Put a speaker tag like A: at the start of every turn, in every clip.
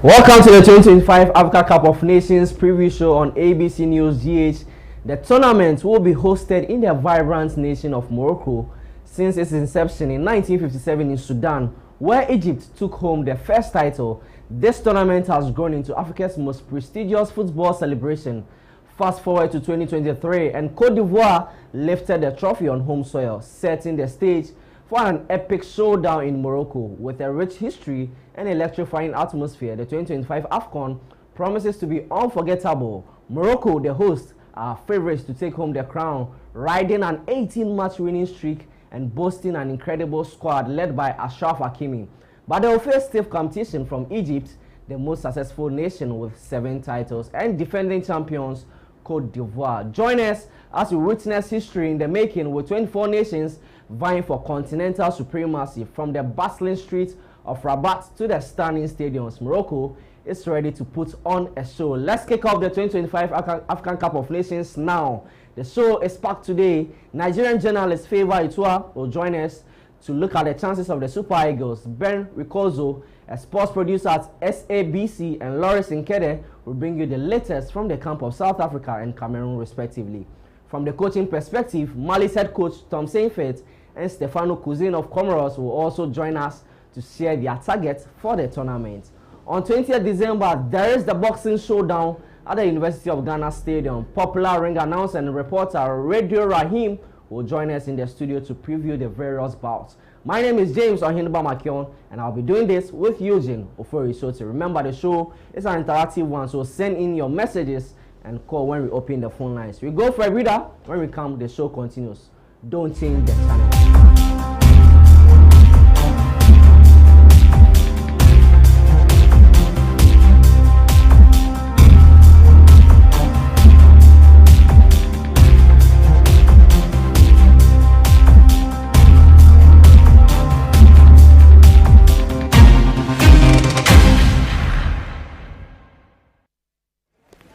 A: Welcome to the 2025 Africa Cup of Nations preview show on ABC News GH. The tournament will be hosted in the vibrant nation of Morocco since its inception in 1957 in Sudan, where Egypt took home the first title. This tournament has grown into Africa's most prestigious football celebration. Fast forward to 2023 and Côte d'Ivoire lifted the trophy on home soil, setting the stage for an epic showdown in Morocco. With a rich history and electrifying atmosphere, the 2025 AFCON promises to be unforgettable. Morocco, the host, are favorites to take home the crown, riding an 18-match winning streak and boasting an incredible squad led by Achraf Hakimi. But they will face stiff competition from Egypt, the most successful nation with 7 titles, and defending champions Côte d'Ivoire. Join us as we witness history in the making, with 24 nations vying for continental supremacy. From the bustling streets of Rabat to the stunning stadiums, Morocco is ready to put on a show. Let's kick off the 2025 African Cup of Nations now. The show is packed today. Nigerian journalist Favor Itua will join us to look at the chances of the Super Eagles. Ben Ricozo, a sports producer at SABC, and Loris Nkede will bring you the latest from the camp of South Africa and Cameroon respectively. From the coaching perspective, Mali's head coach Tom Saintfiet and Stefano Cousin of Comoros will also join us to share their targets for the tournament. On 20th December, there is the boxing showdown at the University of Ghana Stadium. Popular ring announcer and reporter Radio Rahim will join us in the studio to preview the various bouts. My name is James Ohenba McKeown, and I'll be doing this with Eugene, Ofori, Sottie. Remember, the show is an interactive one, so send in your messages and call when we open the phone lines. We go for a reader. When we come, the show continues. Don't change the channel.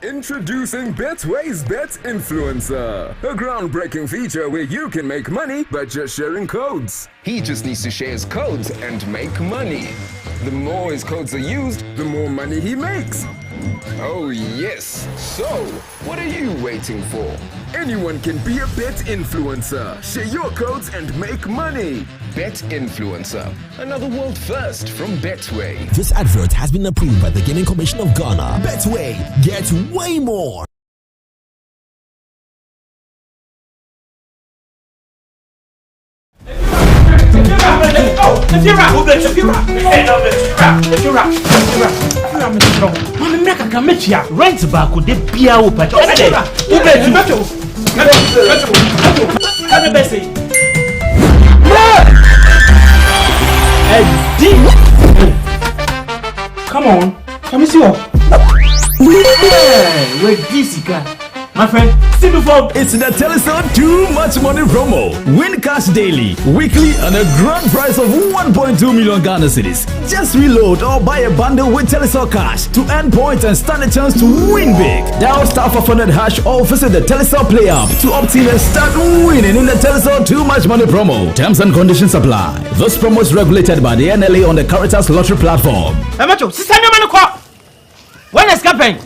B: Introducing Betway's Bet Influencer, a groundbreaking feature where you can make money by just sharing codes. He just needs to share his codes and make money. The more his codes are used, the more money he makes. Oh yes, so what are you waiting for? Anyone can be a bet influencer. Share your codes and make money. Bet Influencer, another world first from Betway.
C: This advert has been approved by the Gaming Commission of Ghana. Betway, get way more.
D: Rent back with the Pia Come on, come see what? Wait, this guy. My friend, see before.
C: It's the Telecel Too Much Money promo. Win cash daily, weekly, and a grand prize of 1.2 million Ghana cedis. Just reload or buy a bundle with Telecel Cash to earn points and stand a chance to win big. Dial *500# or visit the Telecel Play app to opt-in and start winning in the Telecel Too Much Money promo. Terms and conditions apply. This promo is regulated by the NLA on the Caritas Lottery platform.
D: When is campaign?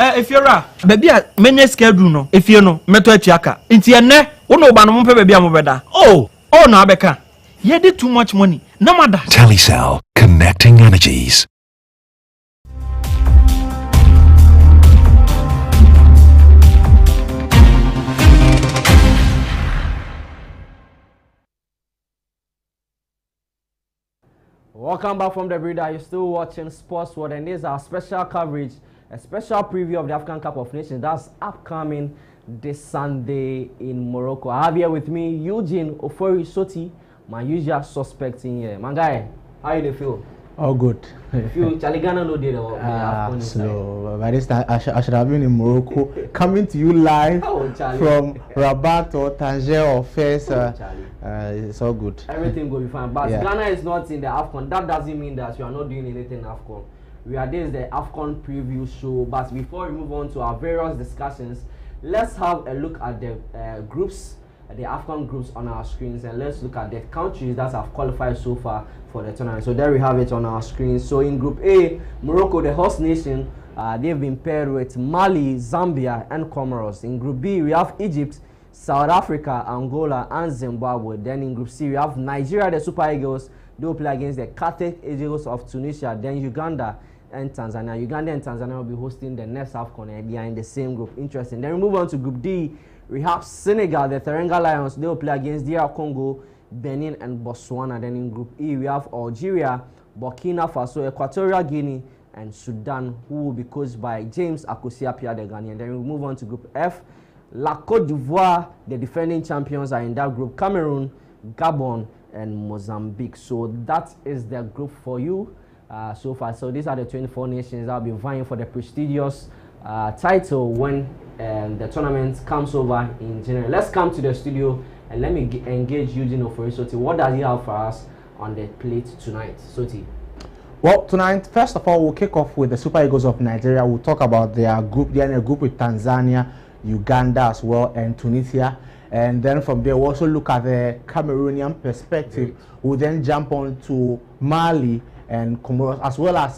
D: If you're a baby, many schedule no. If you know, meto chiaka. Inti ene, uno ba no mpe baby amobeda. Oh, no abeka. Ye did too much money. No matter.
E: Telecel, connecting energies.
A: Welcome back from the breeder. You're still watching Sports World, and this is our special coverage, a special preview of the African Cup of Nations that's upcoming this Sunday in Morocco. I have here with me Eugene, Ofori, Sottie, my usual suspect in here. My guy, how you feel?
F: All good.
A: You Charlie Ghana no did
F: slow. By this time I should have been in Morocco, coming to you live from Rabat or Tangier or Fes. It's all good.
A: Everything will be fine. But Ghana is not in the AFCON. That doesn't mean that you are not doing anything in AFCON. This is the AFCON preview show. But before we move on to our various discussions, let's have a look at the groups the AFCON groups on our screens, and let's look at the countries that have qualified so far for the tournament. So there we have it on our screen. So in Group A, Morocco, the host nation, they've been paired with Mali, Zambia, and Comoros. In Group B, we have Egypt, South Africa, Angola, and Zimbabwe. Then in Group C, we have Nigeria, the Super Eagles. They will play against the Carthage Eagles of Tunisia. Then Uganda and Tanzania. Uganda and Tanzania will be hosting the next AFCON, and they are in the same group. Interesting. Then we move on to Group D. We have Senegal, the Teranga Lions. They will play against DR Congo, Benin, and Botswana. Then in Group E, we have Algeria, Burkina Faso, Equatorial Guinea, and Sudan, who will be coached by James Akosua-Pia, the Ghanaian. Then we move on to Group F. La Côte d'Ivoire, the defending champions, are in that group. Cameroon, Gabon, and Mozambique. So that is the group for you so far. So these are the 24 nations that will be vying for the prestigious title when the tournament comes over in January. Let's come to the studio and let me engage Eugene Ofori. Sottie, what does he have for us on the plate tonight? Sottie.
F: Well, tonight, first of all, we'll kick off with the Super Eagles of Nigeria. We'll talk about their group. They're in a group with Tanzania, Uganda as well, and Tunisia. And then from there, we'll also look at the Cameroonian perspective. We'll then jump on to Mali and Comoros, as well as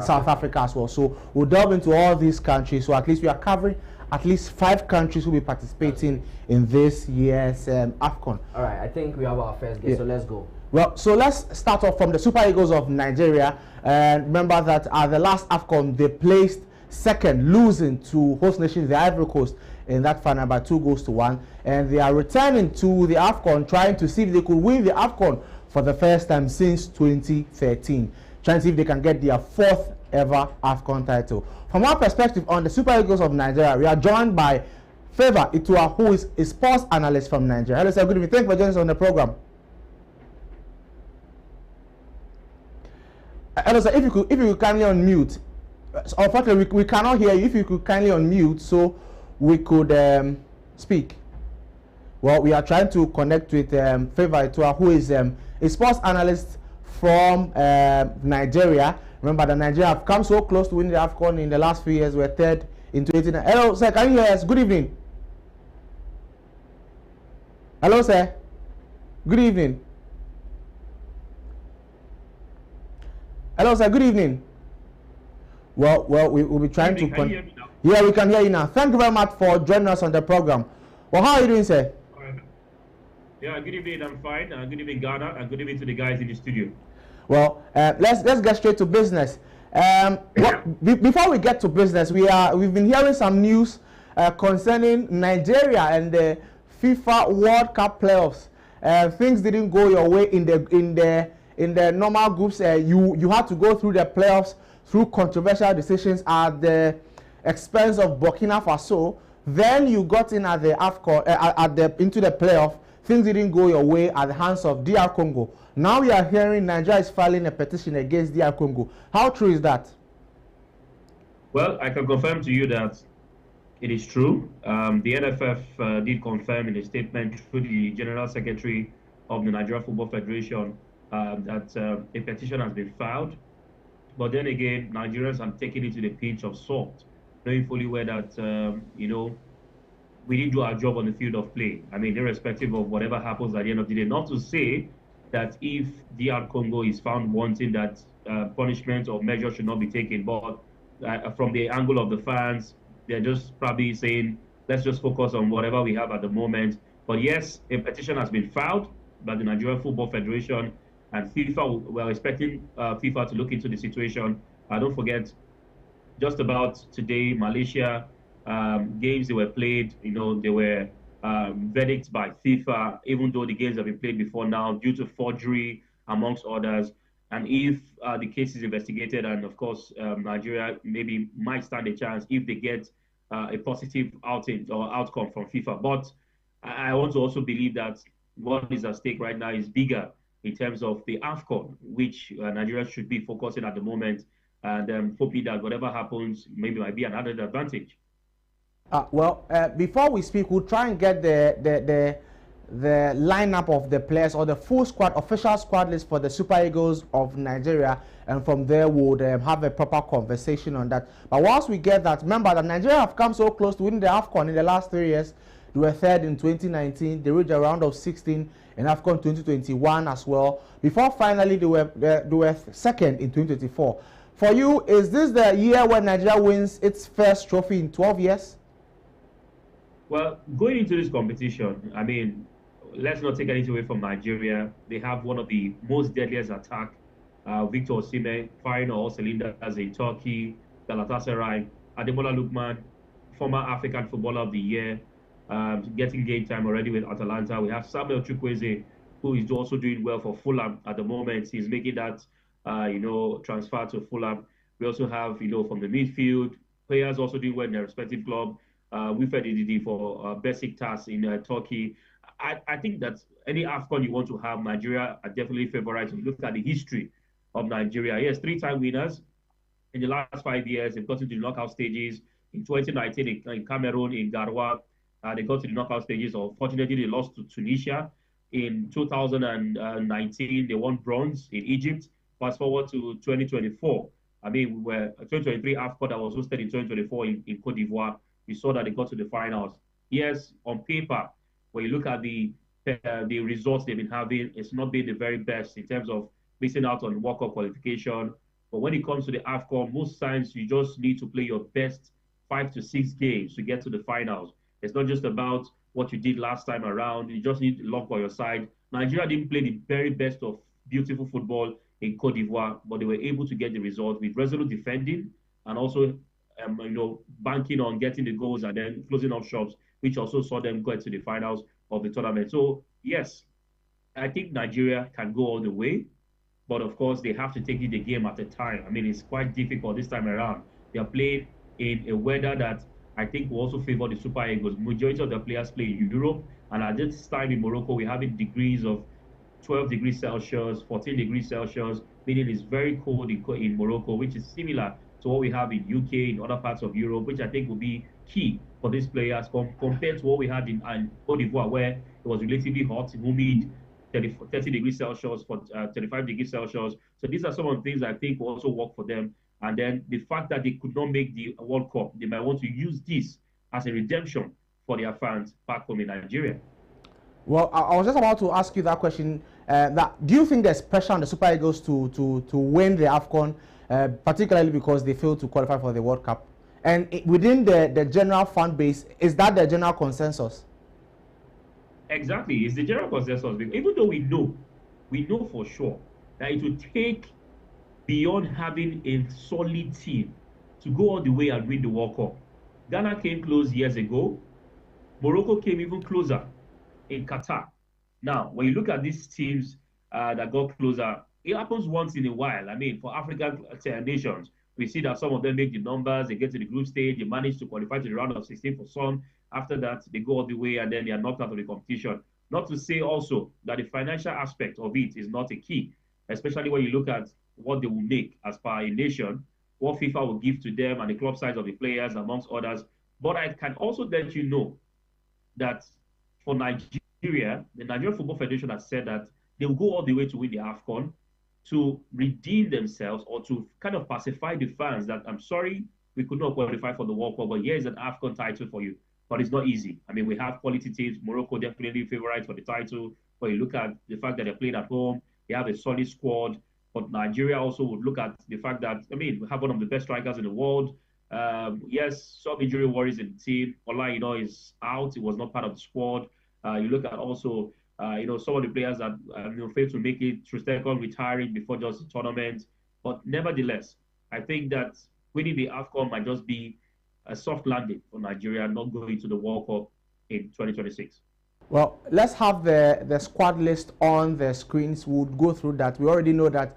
F: South Africa as well. So we'll delve into all these countries. So at least we are covering at least 5 countries who will be participating in this year's AFCON.
A: All right, I think we have our first guest, so let's go.
F: Well, so let's start off from the Super Eagles of Nigeria. And remember that at the last AFCON, they placed second, losing to host nation, the Ivory Coast, in that final by 2-1. And they are returning to the AFCON, trying to see if they could win the AFCON for the first time since 2013. Trying to see if they can get their 4th ever AFCON title. From our perspective on the Super Eagles of Nigeria, we are joined by Favor Itua, who is a sports analyst from Nigeria. Hello, sir. Good evening. Thank you for joining us on the program. Hello, sir. If you could kindly unmute. Unfortunately, we cannot hear you. If you could kindly unmute so we could speak. Well, we are trying to connect with Favor Itua, who is a sports analyst from Nigeria. Remember that Nigeria have come so close to winning the AFCON in the last few years. We're third in 2018. Hello, sir. Can you hear us? Good evening. Hello, sir. Good evening. Hello, sir. Good evening. Well, we'll be trying to.
G: Can you hear me now?
F: Yeah, we can hear you now. Thank you very much for joining us on the program. Well, how are you doing, sir?
G: Yeah, good evening. I'm fine. Good evening, Ghana, and good evening to the guys in the studio.
F: Well, let's get straight to business. Before we get to business, we've been hearing some news concerning Nigeria and the FIFA World Cup playoffs. Things didn't go your way in the normal groups. You had to go through the playoffs through controversial decisions at the expense of Burkina Faso. Then you got in at the AFCON, into the playoff. Things didn't go your way at the hands of DR Congo. Now we are hearing Nigeria is filing a petition against DR Congo. How true is that?
G: Well, I can confirm to you that it is true. The NFF did confirm in a statement through the General Secretary of the Nigeria Football Federation that a petition has been filed. But then again, Nigerians have taken it to the pinch of salt, knowing fully well that, we didn't do our job on the field of play. I mean, irrespective of whatever happens at the end of the day. Not to say that if DR Congo is found wanting, that punishment or measure should not be taken. But from the angle of the fans, they're just probably saying, let's just focus on whatever we have at the moment. But yes, a petition has been filed by the Nigerian Football Federation, and FIFA, we're expecting FIFA to look into the situation. Don't forget, just about today, Malaysia, games they were played, they were verdicts by FIFA, even though the games have been played before now, due to forgery, amongst others. And if the case is investigated, and of course, Nigeria maybe might stand a chance if they get a positive outcome from FIFA. But I want to also believe that what is at stake right now is bigger in terms of the AFCON, which Nigeria should be focusing at the moment, and hoping that whatever happens maybe might be an added advantage.
F: Before we speak, we'll try and get the lineup of the players, or the full squad, official squad list for the Super Eagles of Nigeria, and from there we'll have a proper conversation on that. But whilst we get that, remember that Nigeria have come so close to winning the AFCON in the last 3 years. They were third in 2019. They reached a round of 16 in AFCON 2021 as well. Before finally they were second in 2024. For you, is this the year when Nigeria wins its first trophy in 12 years?
G: Well, going into this competition, I mean, let's not take anything away from Nigeria. They have one of the most deadliest attack. Victor Osimhen firing all cylinders in Turkey, Galatasaray, Ademola Lookman, former African Footballer of the Year, getting game time already with Atalanta. We have Samuel Chukwueze, who is also doing well for Fulham at the moment. He's making that, transfer to Fulham. We also have, from the midfield, players also doing well in their respective club. Wilfred Ndidi for Besiktas in Turkey. I think that any AFCON you want to have, Nigeria are definitely favorites. You look at the history of Nigeria. Yes, 3-time winners. In the last 5 years, they've gotten to the knockout stages. In 2019, in Cameroon, in Garoua, they got to the knockout stages. Unfortunately, they lost to Tunisia. In 2019, they won bronze in Egypt. Fast forward to 2024. I mean, we were 2023 AFCON that was hosted in 2024 in Cote d'Ivoire. We saw that they got to the finals. Yes, on paper, when you look at the results they've been having, it's not been the very best in terms of missing out on World Cup qualification. But when it comes to the AFCON, most times you just need to play your best 5 to 6 games to get to the finals. It's not just about what you did last time around. You just need luck on your side. Nigeria didn't play the very best of beautiful football in Cote d'Ivoire, but they were able to get the result with resolute defending and also banking on getting the goals and then closing off shops, which also saw them get to the finals of the tournament. So, yes, I think Nigeria can go all the way, but of course, they have to take it a game at a time. I mean, it's quite difficult this time around. They are playing in a weather that I think will also favor the Super Eagles. Majority of the players play in Europe, and at this time in Morocco, we're having degrees of 12 degrees Celsius, 14 degrees Celsius, meaning it's very cold in Morocco, which is similar to what we have in UK, in other parts of Europe, which I think will be key for these players compared to what we had in Cote d'Ivoire, where it was relatively hot, humid, 30 degrees Celsius, 35 degrees Celsius. So these are some of the things I think will also work for them. And then the fact that they could not make the World Cup, they might want to use this as a redemption for their fans back home in Nigeria.
F: Well, I was just about to ask you that question. Do you think there's pressure on the Super Eagles to win the AFCON, particularly because they failed to qualify for the World Cup? And within the general fan base, is that the general consensus?
G: Exactly, it's the general consensus. Even though we know for sure that it will take beyond having a solid team to go all the way and win the World Cup. Ghana came close years ago. Morocco came even closer in Qatar. Now, when you look at these teams that got closer, it happens once in a while. I mean, for African nations, we see that some of them make the numbers, they get to the group stage, they manage to qualify to the round of 16 for some. After that, they go all the way and then they are knocked out of the competition. Not to say also that the financial aspect of it is not a key, especially when you look at what they will make as per a nation, what FIFA will give to them and the club size of the players, amongst others. But I can also let you know that for Nigeria, the Nigerian Football Federation has said that they will go all the way to win the AFCON to redeem themselves or to kind of pacify the fans that, I'm sorry, we could not qualify for the World Cup, but here's an AFCON title for you. But it's not easy. I mean, we have quality teams. Morocco definitely favorites for the title. But you look at the fact that they're playing at home, they have a solid squad. But Nigeria also would look at the fact that, I mean, we have one of the best strikers in the world. Yes, some injury worries in the team. Ola, is out. He was not part of the squad. You look at also, some of the players that failed to make it. Trustekon retiring before just the tournament. But nevertheless, I think that winning the AFCON might just be a soft landing for Nigeria, not going to the World Cup in 2026.
F: Well, let's have the squad list on the screens. We'll go through that. We already know that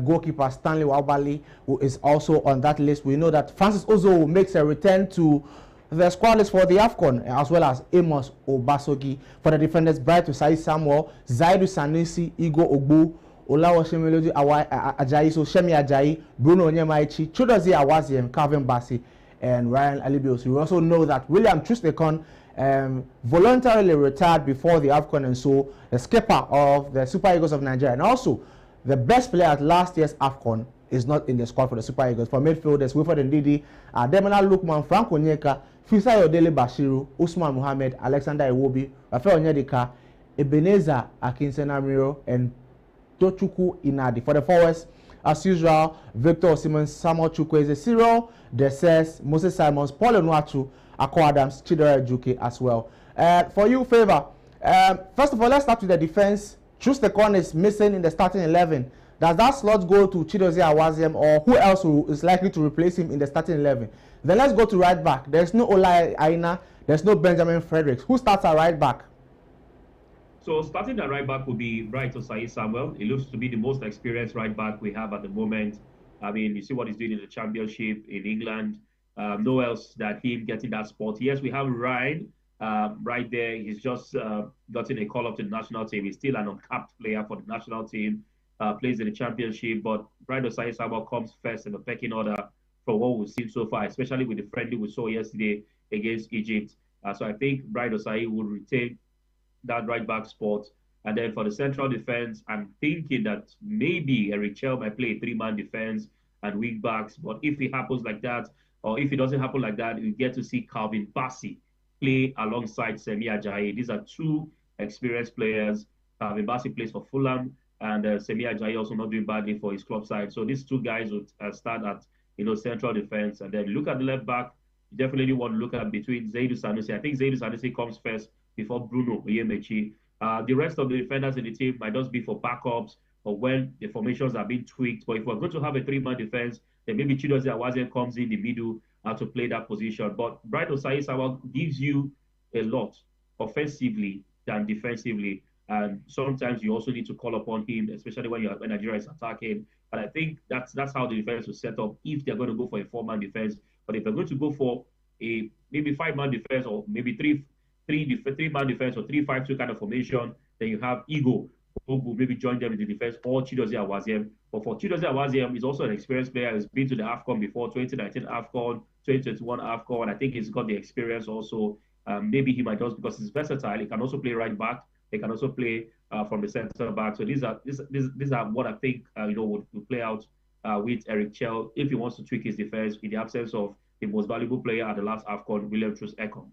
F: goalkeeper Stanley Wabali, who is also on that list. We know that Francis Ozo makes a return to the squad list for the AFCON, as well as Amos Obasogi. For the defenders, Bright Osai Samuel, Zaidu Sanusi, Igor Ogbu, Olawoshe Melody Ajayi, so Shemi Ajayi, Bruno Onyemaichi, Chodozie Awaziem, Calvin Bassi, and Ryan Alibios. We also know that William Trustekon voluntarily retired before the AFCON, and so the skipper of the Super Eagles of Nigeria, and also the best player at last year's AFCON, is not in the squad for the Super Eagles. For midfielders, Wilfred Ndidi, Ademola Lookman, Frank Onyeka, Fisayo Dele Bashiru, Usman Mohammed, Alexander Iwobi, Rafael Onyedika, Ebenezer Akinsenamiro, and Tochuku Inadi. For the forwards, as usual, Victor Osimhen, Samuel Chukwueze, Cyril Desess, Moses Simons, Paul Onuachu, Akko Adams, Chidera Juke as well. For you, Favor, first of all, let's start with the defense. Troost-Ekong is missing in the starting 11. Does that slot go to Chidozie Awaziem, or who else is likely to replace him in the starting 11? Then let's go to right back. There's no Ola Aina, there's no Benjamin Fredericks. Who starts at right back?
G: So starting at right back will be Bright Osayi Samuel. He looks to be the most experienced right back we have at the moment. I mean, you see what he's doing in the championship in England. No else that him getting that spot. Yes, we have Ryan right there. He's just gotten a call up to the national team. He's still an uncapped player for the national team. Plays in the championship, but Bright Osayi Samuel comes first in the pecking order from what we've seen so far, especially with the friendly we saw yesterday against Egypt. So I think Bright Osayi will retain that right back spot. And then for the central defense, I'm thinking that maybe Eric Chell might play a 3-man defense and wing backs. But if it happens like that, or if it doesn't happen like that, we get to see Calvin Bassey play alongside Semi Ajayi. These are two experienced players. Calvin Bassey plays for Fulham, and Semi Ajayi also not doing badly for his club side. So these two guys would start at central defense, and then look at the left back. You definitely want to look at between Zaidu Sanusi. I think Zaidu Sanusi comes first before Bruno Oyemechi. The rest of the defenders in the team might just be for backups or when the formations are being tweaked. But if we're going to have a 3-man defense, then maybe Chidozie Awaziem comes in the middle to play that position. But Bright Osayi Samuel gives you a lot offensively than defensively. And sometimes you also need to call upon him, especially when Nigeria is attacking. And I think that's how the defense will set up if they're going to go for a 4-man defense. But if they're going to go for a maybe 5-man defense, or maybe 3-man defense, or 3-5-2 kind of formation, then you have Igo who will maybe join them in the defense, or Chidozie Awaziem. But for Chidozie Awaziem, he's also an experienced player. He's been to the AFCON before, 2019 AFCON, 2021 AFCON. I think he's got the experience also. Maybe he might just, because he's versatile, he can also play right back. He can also play from the center back. So these are what I think would play out with Eric Chell if he wants to tweak his defense in the absence of the most valuable player at the last AFCON, William Troost-Ekong.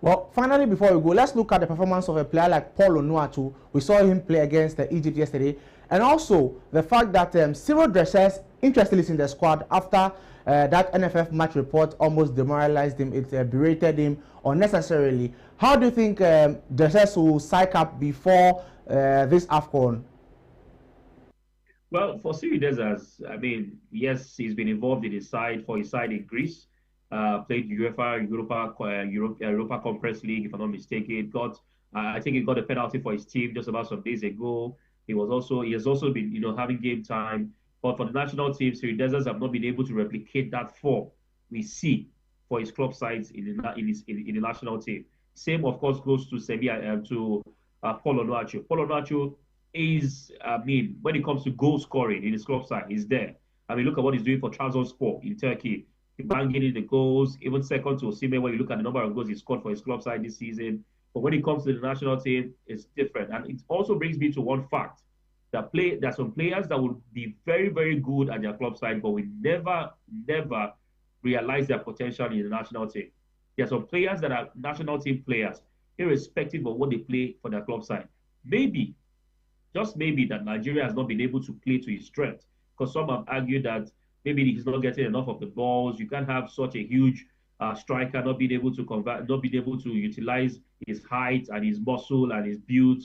F: Well, finally, before we go, let's look at the performance of a player like Paul Onuachu. We saw him play against Egypt yesterday, and also the fact that Cyril Desess interestingly is in the squad after that NFF match report almost demoralized him. It berated him unnecessarily. How do you think Desess will psych up before this AFCON?
G: Well, for Cyril Desess, I mean, yes, he's been involved in his side in Greece. Played UEFA Europa Conference League, if I'm not mistaken. I think he got a penalty for his team just about some days ago. He has also been having game time. But for the national team, Cyril Desess have not been able to replicate that form we see for his club sides in the national team. Same, of course, goes to Paul Onuachu. Paul Onuachu is, when it comes to goal scoring in his club side, he's there. I mean, look at what he's doing for Trabzonspor in Turkey. Banging in the goals, even second to Osimhen when you look at the number of goals he scored for his club side this season. But when it comes to the national team, it's different. And it also brings me to one fact. There are some players that will be very, very good at their club side, but we never realize their potential in the national team. There are some players that are national team players, irrespective of what they play for their club side. Maybe, just maybe, that Nigeria has not been able to play to his strength. Because some have argued that maybe he's not getting enough of the balls. You can't have such a huge striker not being able to convert, not being able to utilize his height and his muscle and his build.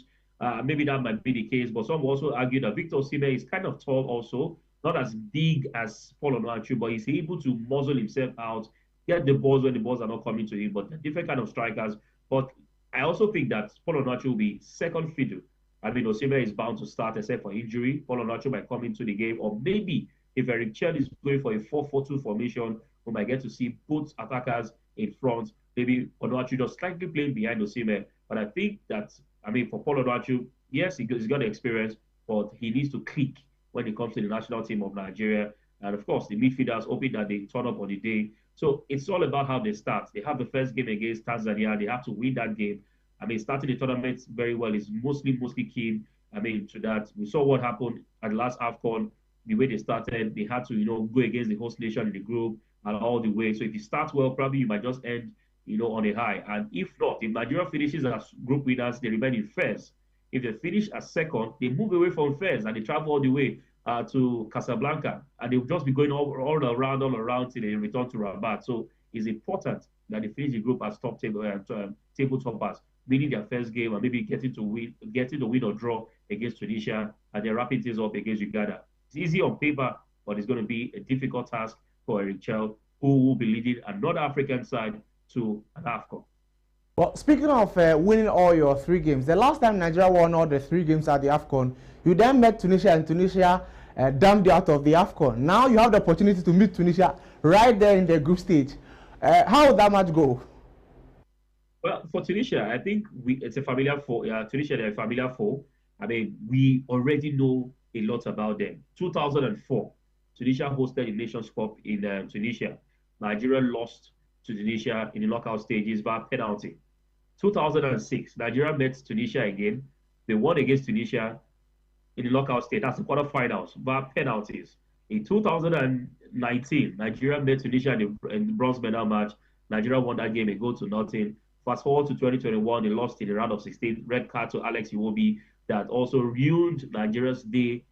G: Maybe that might be the case, but some also argue that Victor Osimhen is kind of tall also, not as big as Paul Onuachu, but he's able to muzzle himself out, get the balls when the balls are not coming to him, but they're different kind of strikers. But I also think that Paul Onuachu will be second fiddle. I mean, Osimhen is bound to start except for injury. Paul Onuachu might come into the game, or maybe if Eric Chell is going for a 4-4-2 formation, we might get to see both attackers in front. Maybe Onuachu just slightly playing behind Osimhen. But I think that, for Paul Onuachu, yes, he's got the experience, but he needs to click when it comes to the national team of Nigeria. And of course, the midfielders hoping that they turn up on the day. So it's all about how they start. They have the first game against Tanzania. They have to win that game. Starting the tournament very well is mostly key. To that. We saw what happened at the last AFCON. The way they started, they had to, go against the host nation in the group and all the way. So if you start well, probably you might just end, on a high. And if not, if Nigeria finishes as group winners, they remain in first. If they finish as second, they move away from first and they travel all the way to Casablanca, and they'll just be going all around till they return to Rabat. So it's important that they finish the group as top table toppers, winning their first game and maybe getting to win or draw against Tunisia, and then wrapping things up against Uganda. It's easy on paper, but it's going to be a difficult task for Eric Chell, who will be leading another African side to an AFCON.
F: Well, speaking of winning all your 3 games, the last time Nigeria won all the 3 games at the AFCON, you then met Tunisia, and Tunisia dumped you out of the AFCON. Now you have the opportunity to meet Tunisia right there in the group stage. How would that match go?
G: Well, for Tunisia, I think it's a familiar foe. Tunisia, they're a familiar foe. I mean, we already know a lot about them. 2004, Tunisia hosted the Nations Cup in Tunisia. Nigeria lost to Tunisia in the knockout stages via penalty. 2006, Nigeria met Tunisia again. They won against Tunisia in the knockout stage. That's the quarterfinals via penalties. In 2019, Nigeria met Tunisia in the bronze medal match. Nigeria won that game a goal to nothing. Fast forward to 2021, they lost in the round of 16. Red card to Alex Iwobi that also ruined Nigeria's day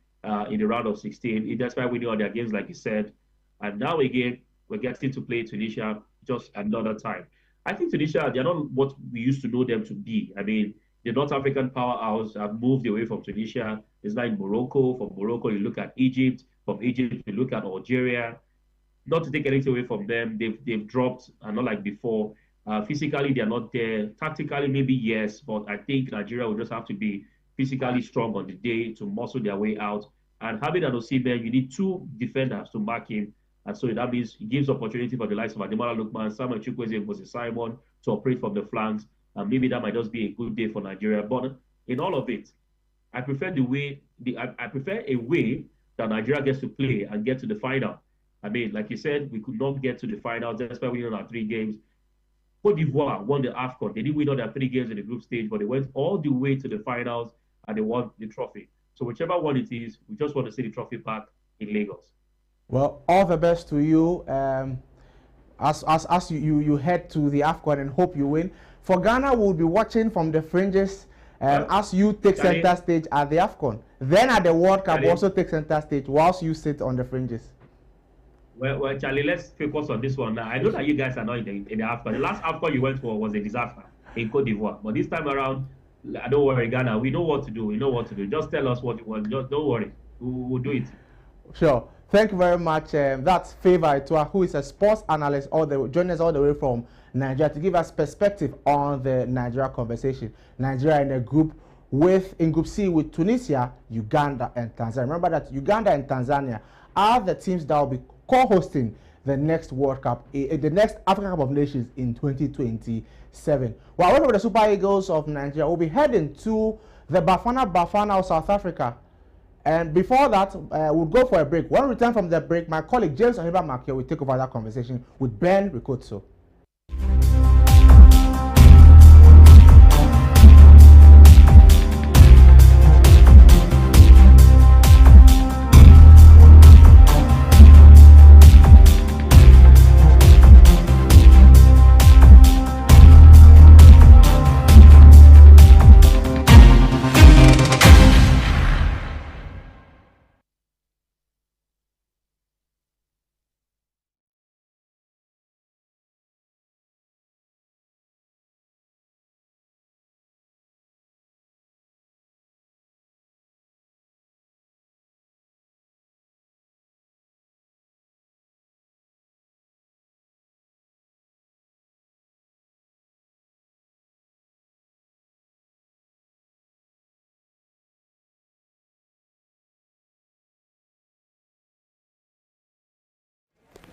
G: in the round of 16. That's why we know their games, like you said. And now again, we're getting to play Tunisia just another time. I think Tunisia, they're not what we used to know them to be. I mean, the North African powerhouse have moved away from Tunisia. It's like Morocco. From Morocco, you look at Egypt. From Egypt, you look at Algeria. Not to take anything away from them, they've dropped, and not like before. Physically, they're not there. Tactically, maybe yes, but I think Nigeria will just have to be physically strong on the day to muscle their way out. And having an Osimhen, you need 2 defenders to mark him. And so that means it gives opportunity for the likes of Ademola Lookman, Samuel Chukwueze, Moses Simon to operate from the flanks. And maybe that might just be a good day for Nigeria. But in all of it, I prefer I prefer a way that Nigeria gets to play and get to the final. I mean, like you said, we could not get to the final. That's why we won our 3 games. Cote d'Ivoire won the AFCON. They didn't win all their 3 games in the group stage, but they went all the way to the finals and they won the trophy. So whichever one it is, we just want to see the trophy back in Lagos.
F: Well, all the best to you as you head to the AFCON and hope you win. For Ghana, we'll be watching from the fringes as you take center stage at the AFCON. Then at the World Cup, also take center stage whilst you sit on the fringes.
G: Well, Charlie, let's focus on this one now. I know that you guys are not in the AFCON. The last AFCON you went for was a disaster in Cote d'Ivoire. But this time around, don't worry, Ghana. We know what to do. We know what to do. Just tell us what you want. Just don't worry. We'll do it.
F: Sure. Thank you very much. That's Favor Itua, who is a sports analyst, joining us all the way from Nigeria to give us perspective on the Nigeria conversation. Nigeria in a group in Group C with Tunisia, Uganda, and Tanzania. Remember that Uganda and Tanzania are the teams that will be co-hosting the next World Cup, the next African Cup of Nations in 2027. Well, one of the Super Eagles of Nigeria will be heading to the Bafana of South Africa. And before that, we'll go for a break. When we return from the break, my colleague James Ohenba McKeown will take over that conversation with Ben Ricotso.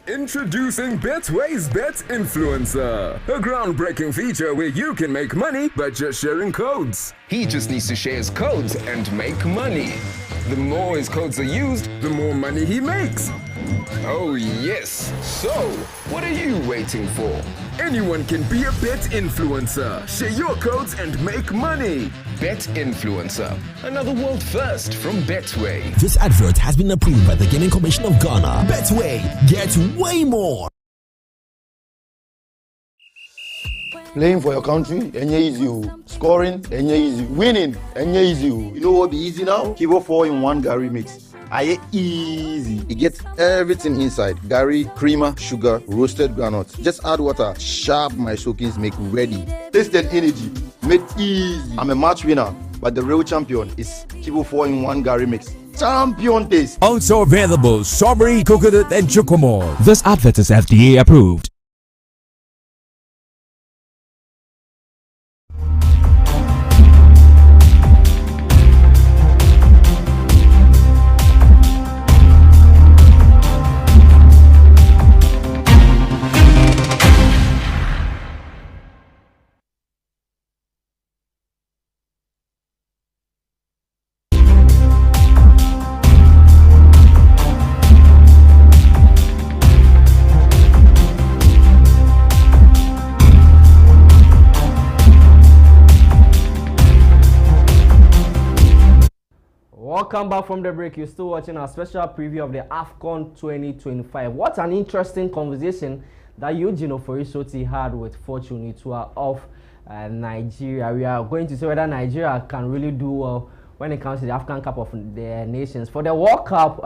B: Introducing Betway's Bet Influencer, a groundbreaking feature where you can make money by just sharing codes. He just needs to share his codes and make money. The more his codes are used, the more money he makes. Oh yes, so what are you waiting for? Anyone can be a bet influencer. Share your codes and make money. Bet Influencer, another world first from Betway.
H: This advert has been approved by the Gaming Commission of Ghana. Betway, get way more.
I: Playing for your country, easy. Scoring, easy. Winning, easy. You know what be easy now? Kivo 4-in-1 Gary mix. Aye easy. It gets everything inside. Gary, creamer, sugar, roasted groundnuts. Just add water. Sharp my soakings make ready. Taste and energy. Made easy. I'm a match winner, but the real champion is Kivo 4-in-1 Gary mix. Champion taste.
E: Also available strawberry, coconut, and chocomore. This advert is FDA approved.
A: Welcome back from the break. You're still watching our special preview of the AFCON 2025. What an interesting conversation that Eugene Ofori Sottie had with Fortune Itua of Nigeria. We are going to see whether Nigeria can really do well when it comes to the African Cup of the Nations. For the World Cup,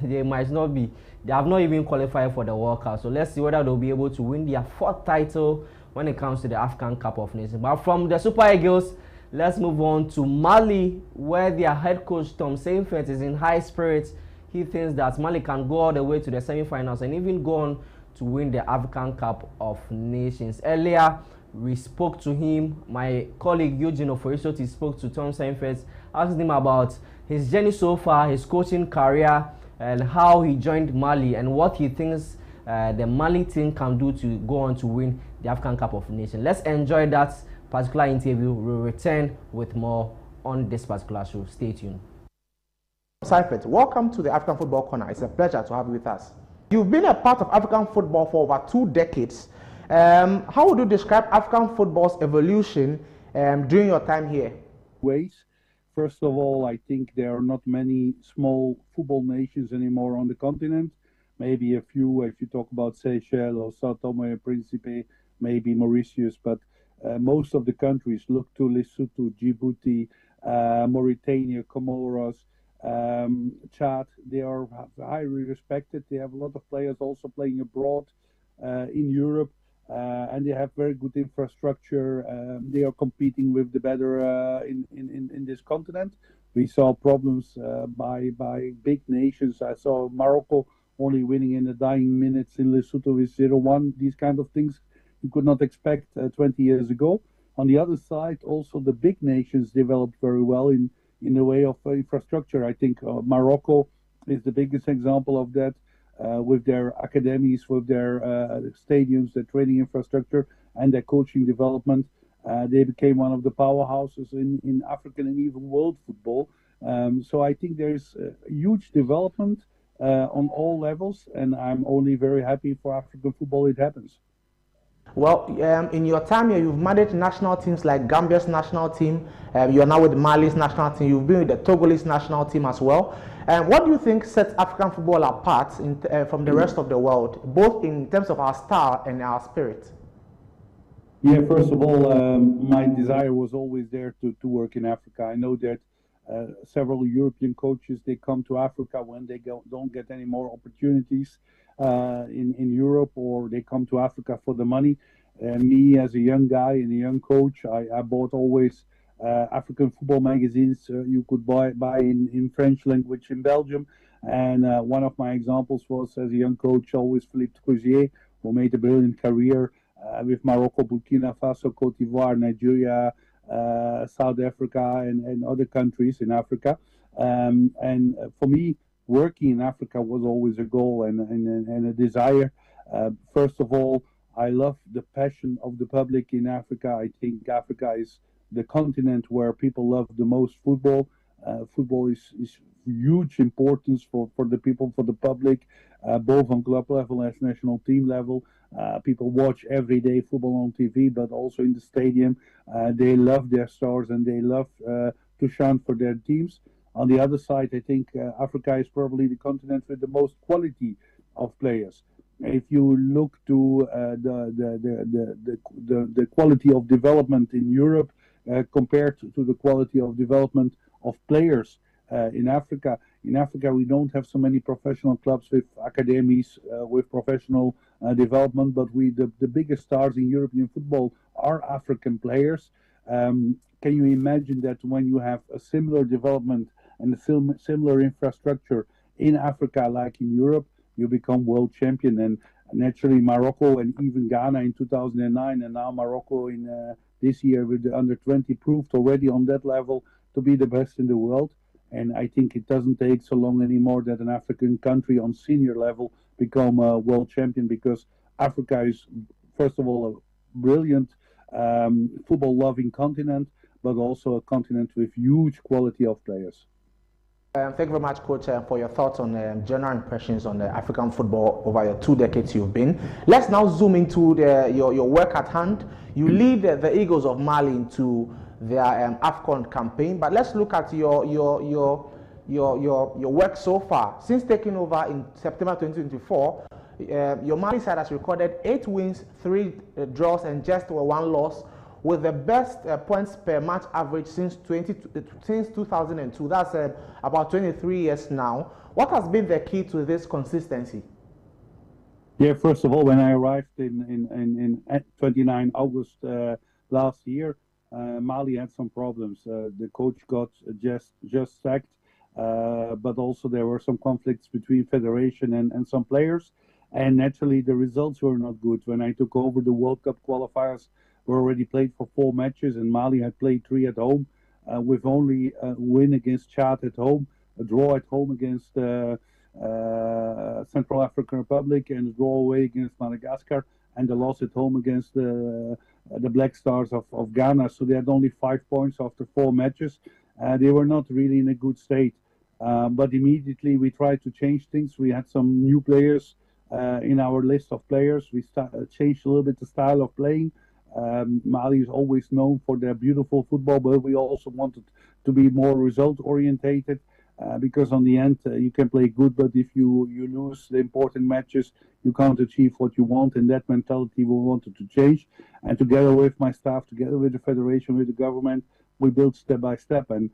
A: they have not even qualified for the World Cup. So let's see whether they'll be able to win their 4th title when it comes to the African Cup of Nations. But from the Super Eagles, let's move on to Mali, where their head coach Tom Saintfiet is in high spirits. He thinks that Mali can go all the way to the semi-finals and even go on to win the African Cup of Nations. Earlier, we spoke to him. My colleague Eugene Ofori Sottie spoke to Tom Saintfiet, asked him about his journey so far, his coaching career, and how he joined Mali and what he thinks the Mali team can do to go on to win the African Cup of Nations. Let's enjoy that particular interview. We'll return with more on this particular show. Stay tuned.
F: Saintfiet, welcome to the African Football Corner. It's a pleasure to have you with us. You've been a part of African football for over 2 decades. How would you describe African football's evolution during your time here?
J: First of all, I think there are not many small football nations anymore on the continent. Maybe a few, if you talk about Seychelles or Sao Tome and Principe, maybe Mauritius, but most of the countries look to Lesotho, Djibouti, Mauritania, Comoros, Chad. They are highly respected. They have a lot of players also playing abroad in Europe, and they have very good infrastructure. They are competing with the better in this continent. We saw problems by big nations. I saw Morocco only winning in the dying minutes in Lesotho with 0-1. These kind of things you could not expect 20 years ago. On the other side, also the big nations developed very well in the way of infrastructure. I think Morocco is the biggest example of that, with their academies, with their stadiums, their training infrastructure, and their coaching development. They became one of the powerhouses in African and even world football. So I think there's a huge development on all levels, and I'm only very happy for African football it happens.
F: Well, in your time here, you've managed national teams like Gambia's national team. You're now with Mali's national team. You've been with the Togolese national team as well. What do you think sets African football apart from the rest of the world, both in terms of our style and our spirit?
J: Yeah, first of all, my desire was always there to work in Africa. I know that several European coaches, they come to Africa when they don't get any more opportunities in Europe, or they come to Africa for the money. Me as a young guy and a young coach, I bought always African football magazines you could buy in French language in Belgium. And one of my examples was, as a young coach, always Philippe Trousier, who made a brilliant career with Morocco, Burkina Faso, Cote d'Ivoire, Nigeria, South Africa, and other countries in Africa. And for me, working in Africa was always a goal and a desire. First of all, I love the passion of the public in Africa. I think Africa is the continent where people love the most football. Football is huge importance for the people, for the public, both on club level and national team level. People watch every day football on TV, but also in the stadium. They love their stars and they love to shine for their teams. On the other side, I think Africa is probably the continent with the most quality of players. if you look to the quality of development in Europe compared to the quality of development of players in Africa. In Africa, we don't have so many professional clubs with academies with professional development, but the biggest stars in European football are African players. Can you imagine that when you have a similar development and a similar infrastructure in Africa like in Europe, you become world champion? And naturally, Morocco and even Ghana in 2009, and now Morocco in this year with the under 20 proved already on that level to be the best in the world. And I think it doesn't take so long anymore that an African country on senior level become a world champion, because Africa is, first of all, a brilliant football-loving continent, but also a continent with huge quality of players.
F: Thank you very much, Coach, for your thoughts on general impressions on African football over your 2 decades you've been. Let's now zoom into your work at hand. You lead the Eagles of Mali into their AFCON campaign, but let's look at your work so far. Since taking over in September 2024, your Mali side has recorded 8 wins, 3 draws, and just 1 loss, with the best points per match average since 2002. That's about 23 years now. What has been the key to this consistency?
J: Yeah, first of all, when I arrived in 29 August last year, Mali had some problems. The coach got just sacked, but also there were some conflicts between federation and some players, and naturally the results were not good. When I took over, the World Cup qualifiers were already played for 4 matches, and Mali had played 3 at home, with only a win against Chad at home, a draw at home against Central African Republic, and a draw away against Madagascar, and a loss at home against the Black Stars of Ghana. So they had only 5 points after 4 matches. They were not really in a good state. But immediately we tried to change things. We had some new players in our list of players. We changed a little bit the style of playing. Mali is always known for their beautiful football, but we also wanted to be more result orientated, because on the end you can play good, but if you lose the important matches, you can't achieve what you want. And that mentality we wanted to change, and together with my staff, together with the federation, with the government, we built step by step. And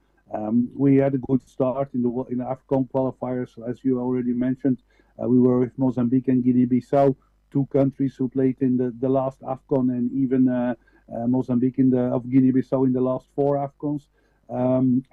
J: we had a good start in the AFCON qualifiers, as you already mentioned. We were with Mozambique and Guinea-Bissau, 2 countries who played in the last AFCON, and even Mozambique of Guinea-Bissau in the last 4 AFCONs, and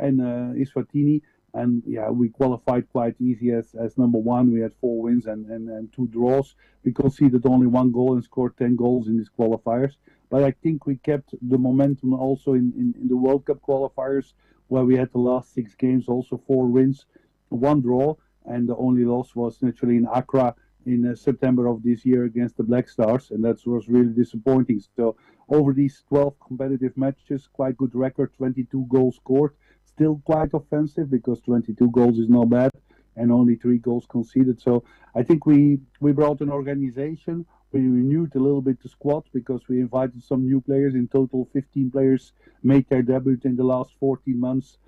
J: Eswatini. And yeah, we qualified quite easy as number 1. We had 4 wins and 2 draws. We conceded only 1 goal and scored 10 goals in these qualifiers. But I think we kept the momentum also in the World Cup qualifiers, where we had the last 6 games, also 4 wins, 1 draw, and the only loss was naturally in Accra in September of this year against the Black Stars, and that was really disappointing. So over these 12 competitive matches, quite good record, 22 goals scored. Still quite offensive, because 22 goals is not bad, and only 3 goals conceded. So I think we brought an organization. We renewed a little bit the squad, because we invited some new players. In total, 15 players made their debut in the last 14 months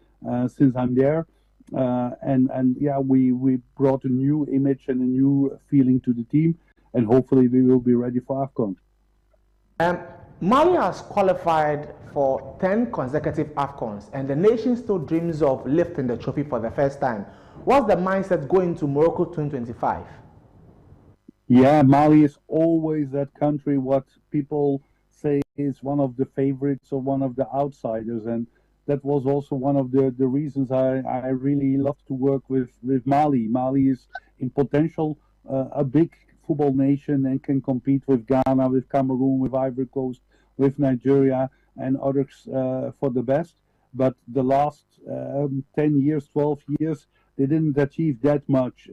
J: since I'm there. And yeah, we brought a new image and a new feeling to the team, and hopefully we will be ready for AFCON.
F: Mali has qualified for 10 consecutive AFCONs, and the nation still dreams of lifting the trophy for the first time. What's the mindset going to Morocco 2025?
J: Yeah, Mali is always that country what people say is one of the favorites or one of the outsiders, and that was also one of the reasons I really love to work with Mali. Mali is in potential a big football nation and can compete with Ghana, with Cameroon, with Ivory Coast, with Nigeria and others for the best. But the last 10 years, 12 years, they didn't achieve that much.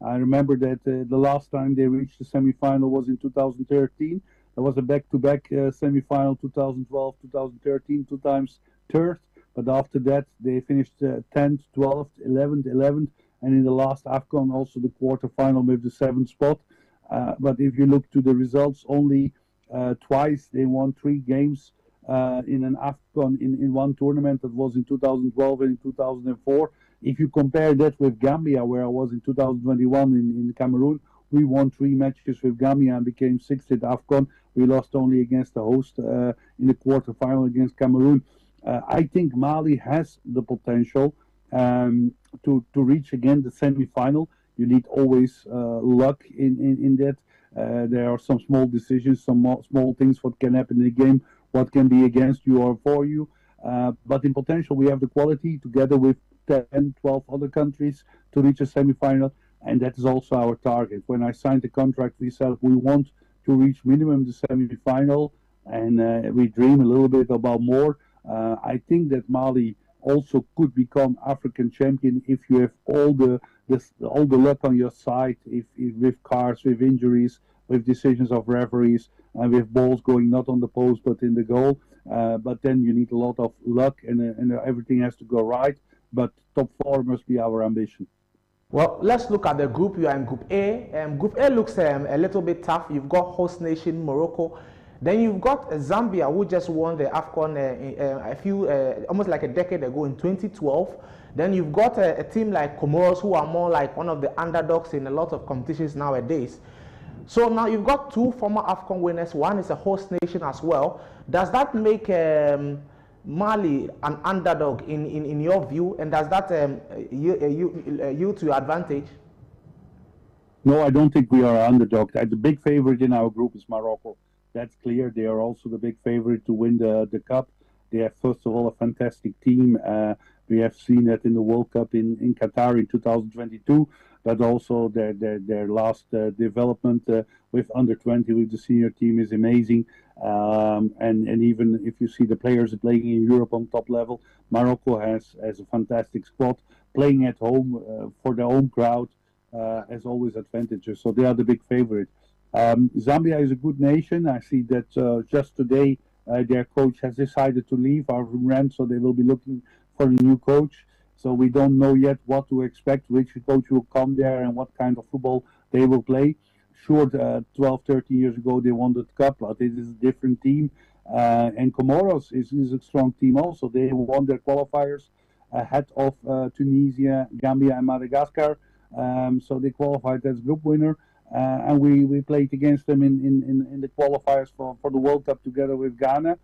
J: I remember that the last time they reached the semi-final was in 2013. There was a back-to-back semi-final, 2012, 2013, 2 times third. But after that, they finished 10th, 12th, 11th, and in the last AFCON also the quarter-final with the 7th spot. But if you look to the results, only twice they won 3 games in an AFCON in one tournament. That was in 2012 and in 2004. If you compare that with Gambia, where I was in 2021 in Cameroon, We won 3 matches with Gambia and became 6th at AFCON. We lost only against the host in the quarterfinal against Cameroon. I think Mali has the potential to reach again the semi-final. You need always luck in that. There are some small decisions, some small things what can happen in the game, what can be against you or for you. But in potential, we have the quality together with 10, 12 other countries to reach a semi-final. And that is also our target. When I signed the contract, we said we want to reach minimum the semi-final, and we dream a little bit about more. I think that Mali also could become African champion if you have all the luck on your side, if with cars, with injuries, with decisions of referees, and with balls going not on the post but in the goal. But then you need a lot of luck, and everything has to go right. But top 4 must be our ambition.
F: Well, let's look at the group. You are in Group A. Group A looks a little bit tough. You've got host nation Morocco. Then you've got Zambia, who just won the AFCON almost like a decade ago in 2012. Then you've got a team like Comoros, who are more like one of the underdogs in a lot of competitions nowadays. So now you've got 2 former AFCON winners. One is a host nation as well. Does that make Mali an underdog in your view, and does that yield to your advantage?
J: No, I don't think we are an underdog. The big favorite in our group is Morocco. That's clear. They are also the big favorite to win the cup. They have, first of all, a fantastic team. We have seen that in the World Cup in Qatar in 2022, but also their last development with under 20 with the senior team is amazing. And even if you see the players playing in Europe on top level, Morocco has a fantastic squad. Playing at home for their home crowd has always advantages. So they are the big favorite. Zambia is a good nation. I see that just today their coach has decided to leave our rent, so they will be looking for a new coach. So we don't know yet what to expect, which coach will come there and what kind of football they will play. Sure, 12, 13 years ago they won the cup, but it is a different team. And Comoros is a strong team also. They won their qualifiers ahead of Tunisia, Gambia and Madagascar. So they qualified as group winner. And we played against them in the qualifiers for the World Cup together with Ghana.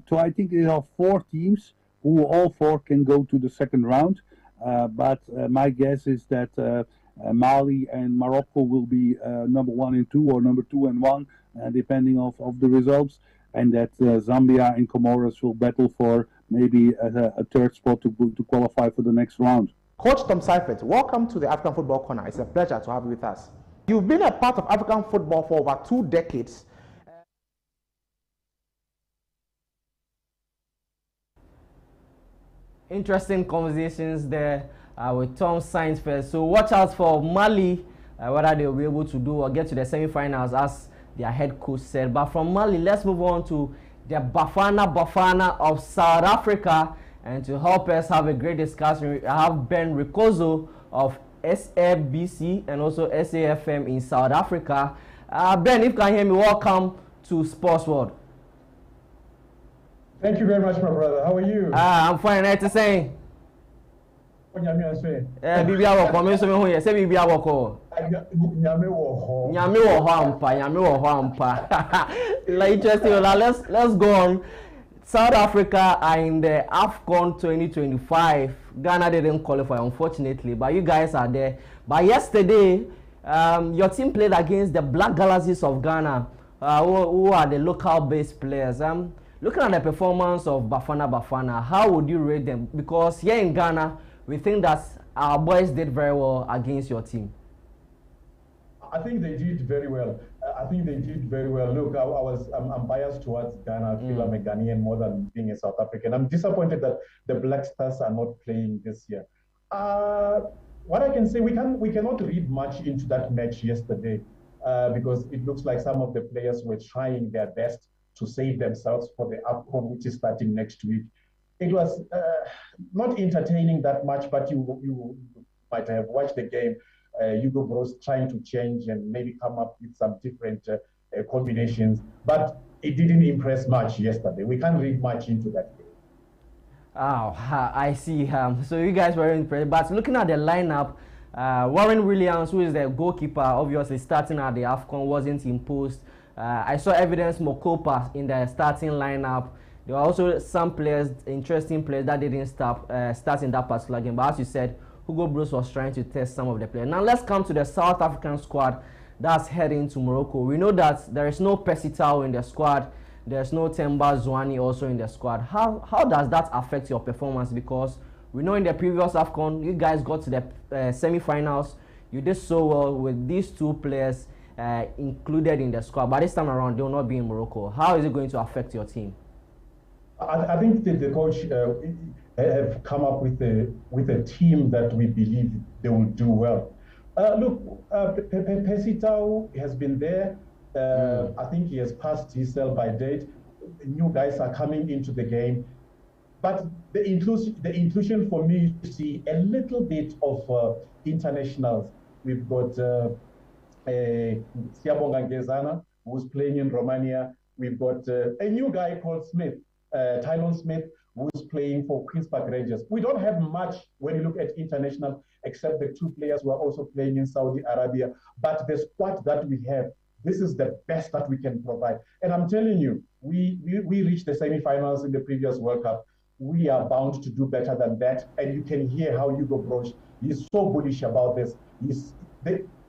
J: So I think there are 4 teams who all 4 can go to the second round. But my guess is that Mali and Morocco will be number 1 and 2 or number 2 and 1, depending of the results. And that Zambia and Comoros will battle for maybe a third spot to qualify for the next round.
F: Coach Tom Seifert, welcome to the African Football Corner. It's a pleasure to have you with us. You've been a part of African football for over 2 decades.
A: Interesting conversations there with Tom Seifert. So watch out for Mali, whether they'll be able to do or get to the semi-finals, as their head coach said. But from Mali, let's move on to the Bafana of South Africa. And to help us have a great discussion, I have Ben Ricozo of SABC and also SAFM in South Africa. Ben, if you can hear me, welcome to Sports World.
K: Thank you very much, my brother. How are you?
A: I'm fine. Nice to say. Bibi awoko me so me hu ye se bibi awoko.
K: Nyame wo
A: ho ampa. Like interesting. Let's go on. South Africa are in the AFCON 2025. Ghana didn't qualify, unfortunately, but you guys are there. But yesterday, your team played against the Black Galaxies of Ghana, who are the local-based players. Looking at the performance of Bafana, how would you rate them? Because here in Ghana, we think that our boys did very well against your team.
K: I think they did very well. Look, I'm biased towards Ghana. I feel I'm a Ghanaian more than being a South African. I'm disappointed that the Black Stars are not playing this year. What I can say, we cannot read much into that match yesterday because it looks like some of the players were trying their best to save themselves for the AFCON, which is starting next week. It was not entertaining that much, but you might have watched the game. Hugo Bros trying to change and maybe come up with some different combinations, but it didn't impress much yesterday. We can't read much into that game.
A: Oh, I see. So you guys were impressed, but looking at the lineup, Warren Williams, who is the goalkeeper, obviously starting at the AFCON, wasn't imposed. I saw evidence Mokopa in the starting lineup. There were also some players, interesting players, that didn't start in that particular game. But as you said, Hugo Bruce was trying to test some of the players. Now let's come to the South African squad that's heading to Morocco. We know that there is no Pesitao in the squad. There's no Temba Zwane also in the squad. How does that affect your performance? Because we know in the previous AFCON, you guys got to the semi-finals. You did so well with these two players included in the squad. But this time around, they will not be in Morocco. How is it going to affect your team?
K: I think that the coach have come up with a team that we believe they will do well. Look, Pesitao has been there. I think he has passed his sell-by date. New guys are coming into the game. But the inclusion for me, you see a little bit of internationals. We've got Siabonga Ngezana, who's playing in Romania. We've got a new guy called Smith, Tylon Smith, who's playing for Queen's Park Rangers. We don't have much when you look at international, except the two players who are also playing in Saudi Arabia. But the squad that we have, this is the best that we can provide. And I'm telling you, we reached the semi-finals in the previous World Cup. We are bound to do better than that. And you can hear how Hugo Broch is so bullish about this.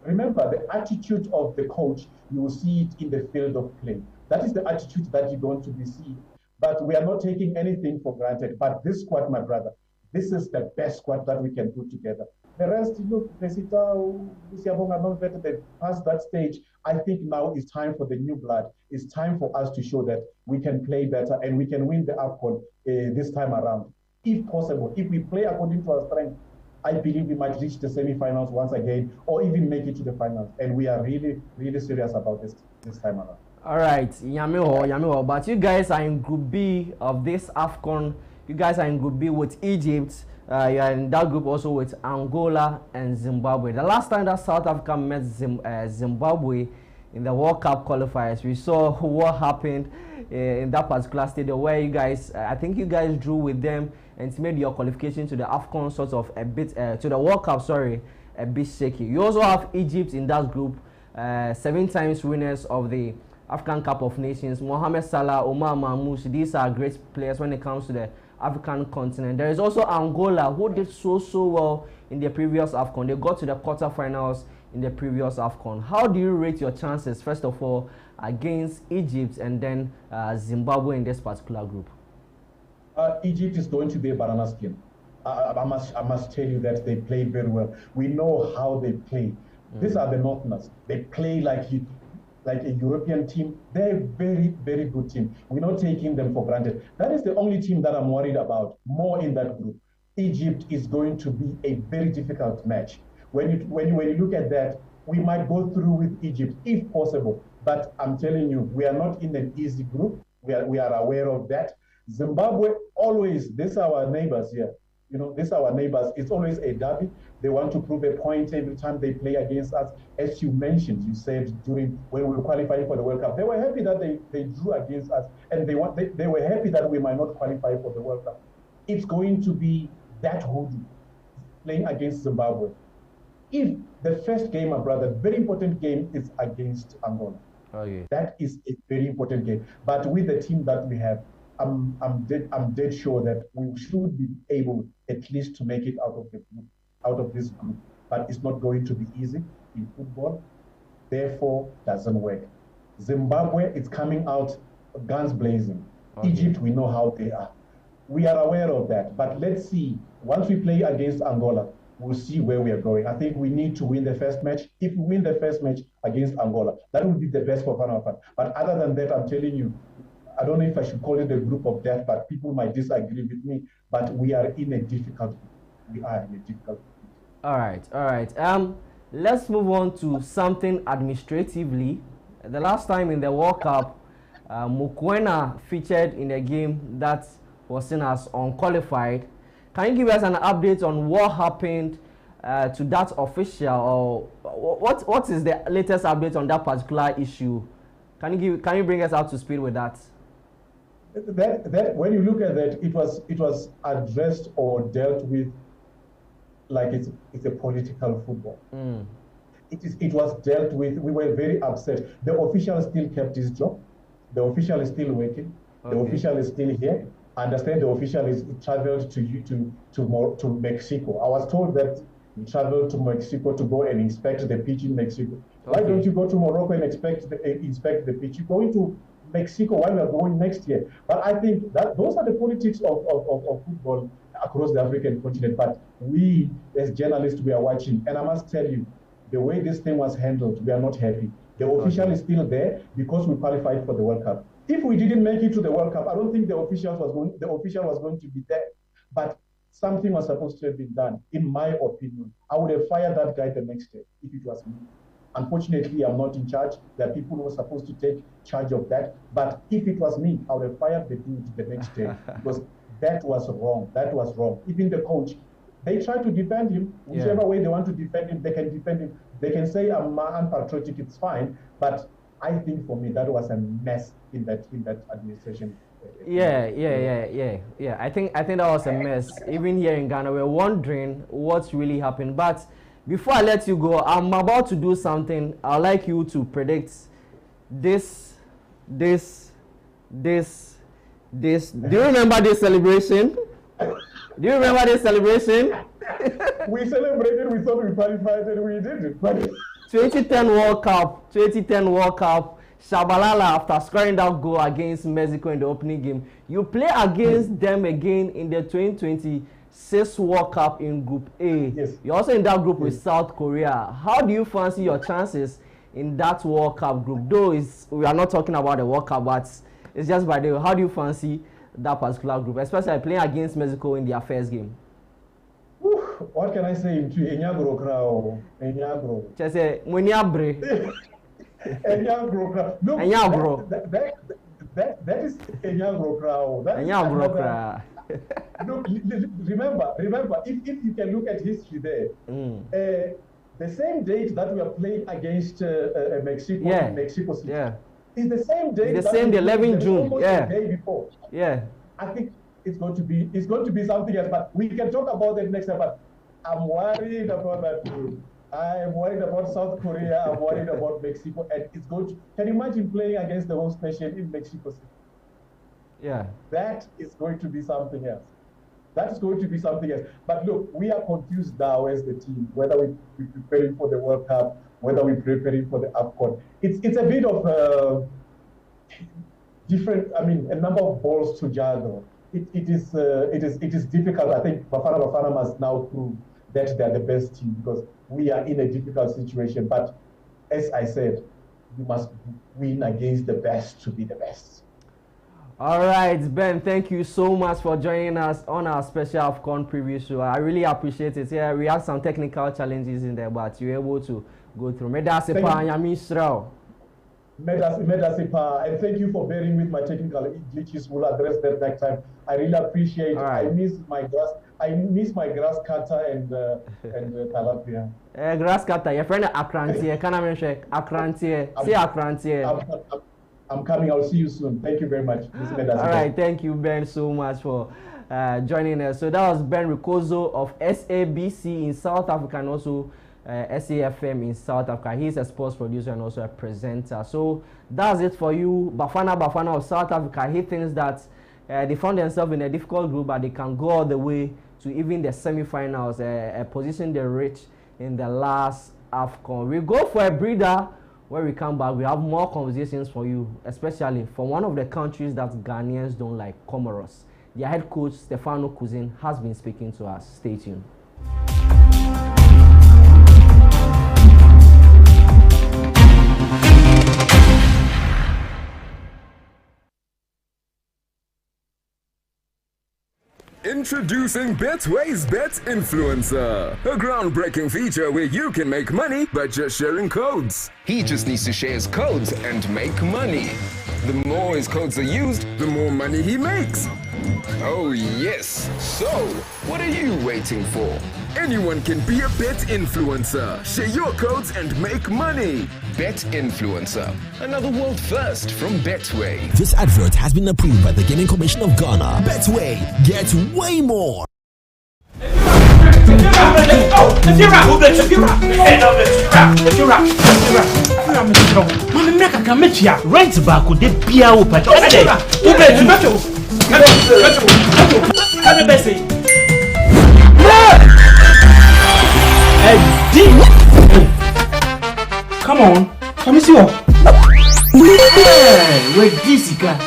K: Remember, the attitude of the coach, you will see it in the field of play. That is the attitude that you're going to be seeing. But we are not taking anything for granted. But this squad, my brother, this is the best squad that we can put together. The rest, look, Pesitao, Siabonga, they've passed that stage. I think now it's time for the new blood. It's time for us to show that we can play better and we can win the AFCON this time around. If possible, if we play according to our strength, I believe we might reach the semi-finals once again or even make it to the finals. And we are really, really serious about this time around.
A: All right, Yamiho, but you guys are in Group B of this AFCON. You guys are in Group B with Egypt. You are in that group also with Angola and Zimbabwe. The last time that South Africa met Zimbabwe in the World Cup qualifiers, we saw what happened in that particular stadium where you guys, I think you guys drew with them and made your qualification to the AFCON sort of a bit, to the World Cup, sorry, a bit shaky. You also have Egypt in that group, 7 times winners of the African Cup of Nations. Mohamed Salah, Omar Mamouche, these are great players when it comes to the African continent. There is also Angola, who did so well in the previous AFCON. They got to the quarterfinals in the previous AFCON. How do you rate your chances, first of all, against Egypt and then Zimbabwe in this particular group?
K: Egypt is going to be a banana skin. I must tell you that they play very well. We know how they play. These are the Northerners. They play like a European team. They're a very, very good team. We're not taking them for granted. That is the only team that I'm worried about more in that group. Egypt is going to be a very difficult match. When you look at that, we might go through with Egypt if possible. But I'm telling you, we are not in an easy group. We are aware of that. Zimbabwe, always, these are our neighbors here. You know, these are our neighbors. It's always a derby. They want to prove a point every time they play against us. As you mentioned, you said when we were qualifying for the World Cup, they were happy that they drew against us, and they were happy that we might not qualify for the World Cup. It's going to be that hoodoo playing against Zimbabwe. If the first game, my brother, very important game is against Angola.
A: Okay.
K: That is a very important game. But with the team that we have, I'm dead sure that we should be able at least to make it out of this group. But it's not going to be easy in football. Therefore, doesn't work. Zimbabwe is coming out guns blazing. Okay. Egypt, we know how they are. We are aware of that. But let's see. Once we play against Angola, we'll see where we are going. I think we need to win the first match. If we win the first match against Angola, that would be the best for Panama. But other than that, I'm telling you, I don't know if I should call it a group of death, but people might disagree with me. But we are in a difficult group. We are in a difficult group.
A: All right. Let's move on to something administratively. The last time in the World Cup, Mokoena featured in a game that was seen as unqualified. Can you give us an update on what happened to that official, or what is the latest update on that particular issue? Can you bring us up to speed with that?
K: That when you look at that, it was addressed or dealt with like it's a political football. It was dealt with. We were very upset. The official still kept his job. The official is still working. The official is still here. I understand the official is traveled to Mexico. I was told that he traveled to Mexico to go and inspect the pitch in Mexico. Why don't you go to Morocco and inspect the pitch? You're going to Mexico while we're going next year. But I think that those are the politics of football across the African continent. But we, as journalists, we are watching. And I must tell you, the way this thing was handled, we are not happy. The official is still there because we qualified for the World Cup. If we didn't make it to the World Cup, I don't think the official was going to be there. But something was supposed to have been done, in my opinion. I would have fired that guy the next day if it was me. Unfortunately, I'm not in charge. There are people who are supposed to take charge of that. But if it was me, I would have fired the dude the next day because that was wrong. That was wrong. Even the coach, they try to defend him. Whichever way they want to defend him, they can defend him. They can say I'm unpatriotic, it's fine. But I think for me, that was a mess in that administration.
A: Yeah. I think that was a mess. Even here in Ghana, we're wondering what's really happened. But before I let you go, I'm about to do something. I'd like you to predict this. Do you remember this celebration? Do you remember this celebration?
K: We celebrated, we thought we qualified, and we didn't.
A: 2010 World Cup, Shabalala, after scoring that goal against Mexico in the opening game, you play against them again in the 2026 World Cup in Group A.
K: Yes.
A: You're also in that group with South Korea. How do you fancy your chances in that World Cup group? Though we are not talking about the World Cup, but it's just by the way, how do you fancy that particular group, especially playing against Mexico in their first game?
K: What can I say? Enyagro crowd. Enyagro.
A: Just say Muniabre.
K: Enyagro crowd. Look, that is Enyagro crowd.
A: Enyagro crowd.
K: Look, remember, if you can look at history there, the same date that we are playing against Mexico in Mexico City is the same date.
A: The 11th June.
K: The day before. I think it's going to be something else, but we can talk about it next time. But I'm worried about that too. I'm worried about South Korea. I'm worried about Mexico, and it's going to. Can you imagine playing against the host nation in Mexico City?
A: Yeah,
K: that is going to be something else. That is going to be something else. But look, we are confused now as the team, whether we're preparing for the World Cup, whether we're preparing for the AFCON. It's a bit of different. I mean, a number of balls to juggle. It is difficult. I think Bafana must now prove that they're the best team because we are in a difficult situation. But as I said, we must win against the best to be the best.
A: All right, Ben, thank you so much for joining us on our special AFCON preview show. I really appreciate it. Yeah, we had some technical challenges in there, but you were able to go through.
K: And thank you for bearing with my technical glitches. We'll address that next time. I really appreciate it.
A: Right.
K: I miss my grass cutter and tilapia.
A: Grass cutter, your friend Akrantie. Can I mention Akrantie? Say Akrantie.
K: I'm coming. I'll see you soon. Thank you very much.
A: All right. Thank you, Ben, so much for joining us. So that was Ben Rikozo of SABC in South Africa and also SAFM in South Africa. He's a sports producer and also a presenter. So that's it for you. Bafana of South Africa. He thinks that they found themselves in a difficult group, but they can go all the way to even the semi-finals, a position they reached in the last AFCON. We go for a breather. When we come back, we have more conversations for you, especially from one of the countries that Ghanaians don't like, Comoros. Their head coach, Stefano Cousin, has been speaking to us. Stay tuned.
B: Introducing Betway's Bet Influencer, a groundbreaking feature where you can make money by just sharing codes. He just needs to share his codes and make money. The more his codes are used, the more money he makes. Oh yes, so what are you waiting for? Anyone can be a bet influencer. Share your codes and make money. Bet Influencer, another world first from Betway.
H: This advert has been approved by the Gaming Commission of Ghana. Betway, get way more.
D: Rent back with the beer open. Come on, come see you. Wait, this guy.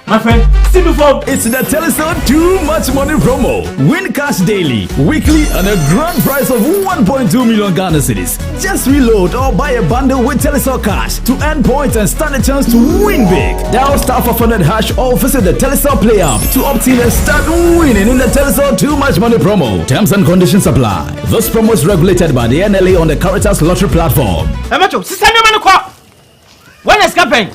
D: My friend, see before.
C: It's the Telestar Too Much Money promo. Win cash daily, weekly, and a grand prize of 1.2 million Ghana cedis. Just reload or buy a bundle with Telestar Cash to earn points and stand a chance to win big. Dial *500# or visit the Telestar Play app to opt in and start winning in the Telestar Too Much Money promo. Terms and conditions apply. This promo is regulated by the NLA on the Caritas Lottery platform.
D: When is campaign?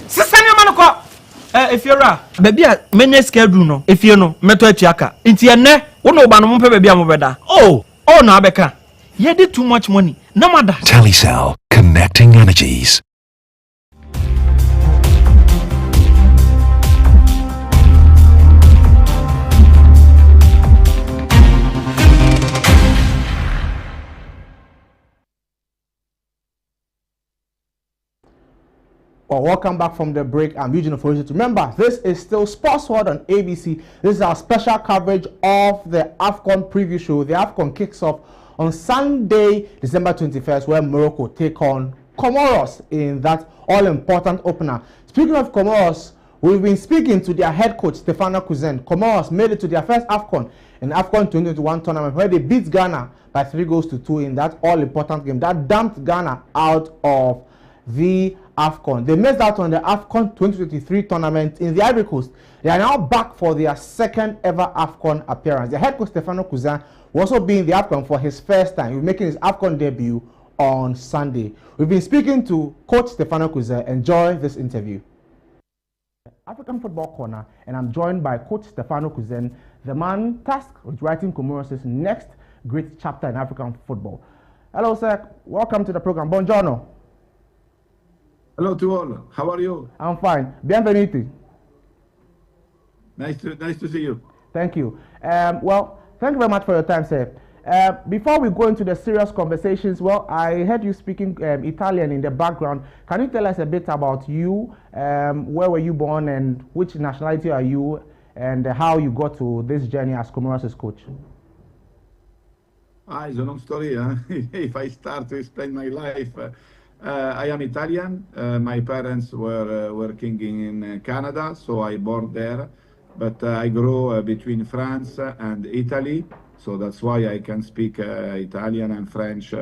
D: If you're a baby, many schedule no. If you know, meto etiaka. Inti ene, uno banu mumpe baby amubeda. Oh, na abeka. You did too much money. No matter.
H: Telecel, connecting energies.
F: Well, welcome back from the break. I'm Eugene Ofori. Remember, this is still Sports World on ABC. This is our special coverage of the AFCON preview show. The AFCON kicks off on Sunday, December 21st, where Morocco take on Comoros in that all-important opener. Speaking of Comoros, we've been speaking to their head coach, Stefano Cousin. Comoros made it to their first AFCON in AFCON 2021 tournament, where they beat Ghana by 3-2 in that all-important game. That dumped Ghana out of the AFCON. They missed out on the AFCON 2023 tournament in the Ivory Coast. They are now back for their second ever AFCON appearance. The head coach Stefano Cousin will also be in the AFCON for his first time. He's making his AFCON debut on Sunday. We've been speaking to Coach Stefano Cousin. Enjoy this interview. African Football Corner, and I'm joined by Coach Stefano Cousin, the man tasked with writing Comoros' next great chapter in African football. Hello, sir. Welcome to the program. Buongiorno.
L: Hello to all. How are you?
F: I'm fine. Bienvenuti.
L: Nice to see you.
F: Thank you. Well, thank you very much for your time, sir. Before we go into the serious conversations, well, I heard you speaking Italian in the background. Can you tell us a bit about you? Where were you born and which nationality are you? And how you got to this journey as Comoros' coach?
L: It's a long story. Huh? If I start to explain my life, I am Italian. My parents were working in Canada, so I born there. But I grew between France and Italy, so that's why I can speak Italian and French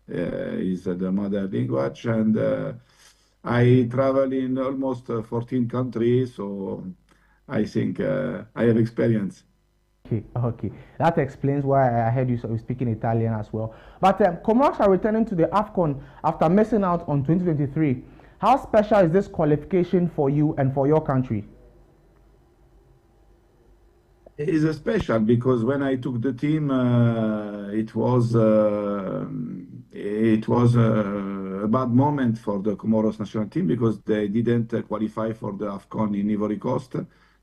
L: is the mother language. And I travel in almost 14 countries, so I think I have experience.
F: Okay. That explains why I heard you speaking Italian as well. But Comoros are returning to the AFCON after missing out on 2023. How special is this qualification for you and for your country?
L: It is special because when I took the team, it was a bad moment for the Comoros national team because they didn't qualify for the AFCON in Ivory Coast.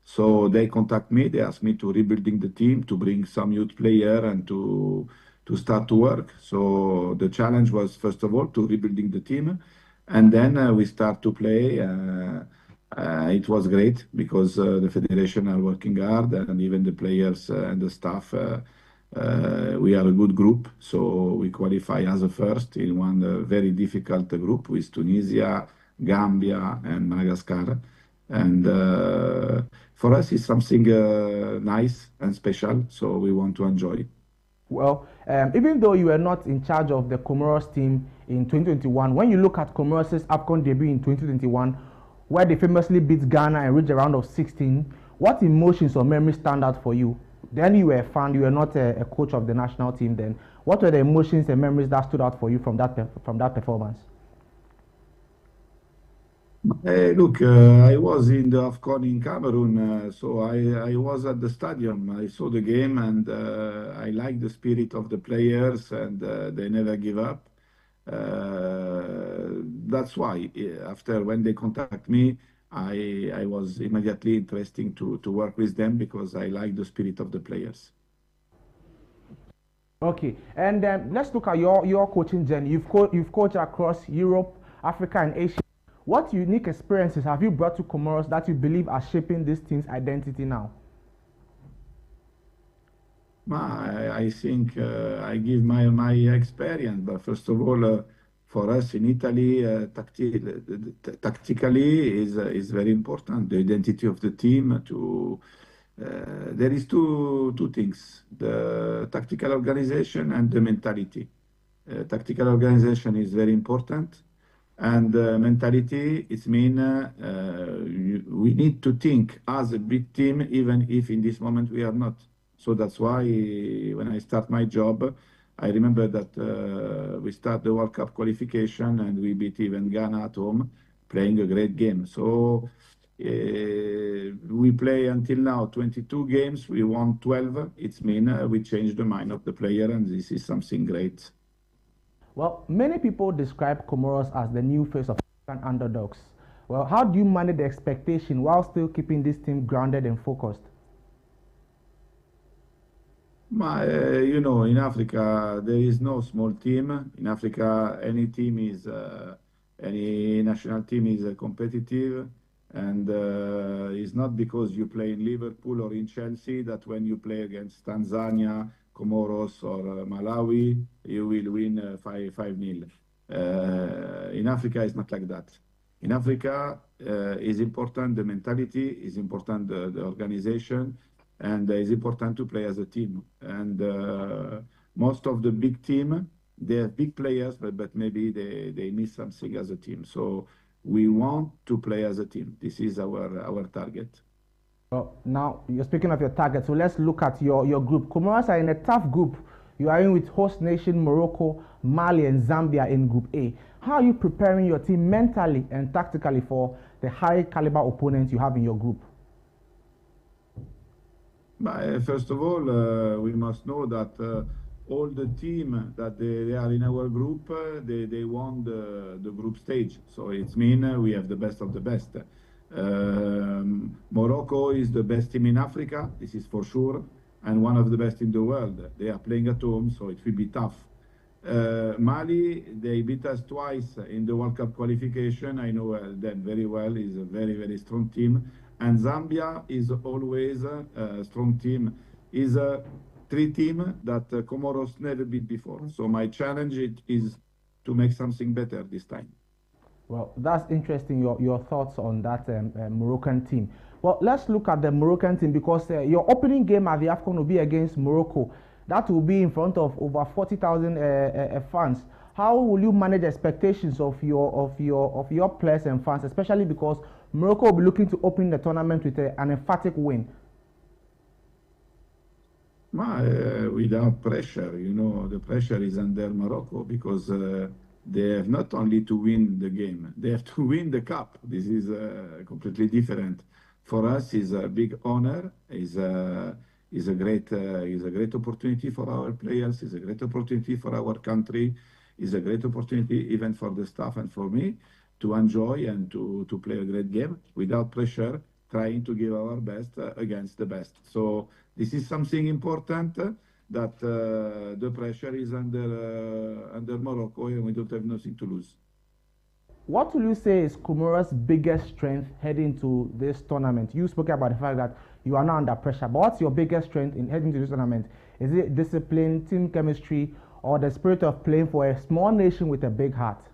L: So they contact me, they ask me to rebuilding the team, to bring some youth player and to start to work. So the challenge was, first of all, to rebuilding the team. And then we start to play. It was great because the federation are working hard and even the players and the staff, we are a good group. So we qualify as a first in one very difficult group with Tunisia, Gambia and Madagascar. And for us, it's something nice and special, so we want to enjoy it.
F: Well, even though you were not in charge of the Comoros team in 2021, when you look at Comoros' AFCON debut in 2021, where they famously beat Ghana and reached the round of 16, what emotions or memories stand out for you? Then you were a fan, you were not a coach of the national team then. What were the emotions and memories that stood out for you from that performance?
L: Look, I was in the AFCON in Cameroon, so I was at the stadium. I saw the game and I like the spirit of the players and they never give up. That's why after when they contact me, I was immediately interested to work with them because I like the spirit of the players.
F: Okay, and let's look at your coaching journey. You've coached across Europe, Africa, and Asia. What unique experiences have you brought to Comoros that you believe are shaping this team's identity now?
L: I think I give my experience, but first of all, for us in Italy, tactically is very important. The identity of the team. There is two things: the tactical organization and the mentality. Tactical organization is very important, and mentality it means we need to think as a big team, even if in this moment we are not. So that's why when I start my job, I remember that we start the World Cup qualification and we beat even Ghana at home, playing a great game. So we play until now 22 games, we won 12. It means we changed the mind of the player, and this is something great.
F: Well, many people describe Comoros as the new face of African underdogs. Well, how do you manage the expectation while still keeping this team grounded and focused?
L: You know, in Africa, there is no small team. In Africa, any national team is competitive. And it's not because you play in Liverpool or in Chelsea that when you play against Tanzania, Comoros, or Malawi, you will win 5-0. In Africa, it's not like that. In Africa, it's important the mentality, is important the organization, and it's important to play as a team. And most of the big team, they have big players, but maybe they miss something as a team. So we want to play as a team. This is our target.
F: Well, now you're speaking of your target, so let's look at your group. Comoros are in a tough group. You are in with host nation Morocco, Mali, and Zambia in Group A. How are you preparing your team mentally and tactically for the high caliber opponents you have in your group?
L: First of all, we must know that all the team that they are in our group, they won the group stage. So it means we have the best of the best. Morocco is the best team in Africa, this is for sure, and one of the best in the world. They are playing at home, so it will be tough. Mali, they beat us twice in the World Cup qualification. I know them very well. It's a very, very strong team. And Zambia is always a strong team. Is a three team that Comoros never beat before. So my challenge is to make something better this time.
F: Well, that's interesting, your thoughts on that Moroccan team. Well, let's look at the Moroccan team because your opening game at the AFCON will be against Morocco. That will be in front of over 40,000 fans. How will you manage expectations of your players and fans, especially because Morocco will be looking to open the tournament with an emphatic win?
L: Without pressure, you know, the pressure is under Morocco because they have not only to win the game, they have to win the cup. This is completely different. For us, it's a big honor. Is a great opportunity for our players. It's a great opportunity for our country. It's a great opportunity even for the staff and for me to enjoy and to play a great game without pressure, trying to give our best against the best. So this is something important that the pressure is under Morocco and we don't have nothing to lose.
F: What will you say is Comoros' biggest strength heading to this tournament? You spoke about the fact that you are not under pressure, but what's your biggest strength in heading to this tournament? Is it discipline, team chemistry, or the spirit of playing for a small nation with a big heart?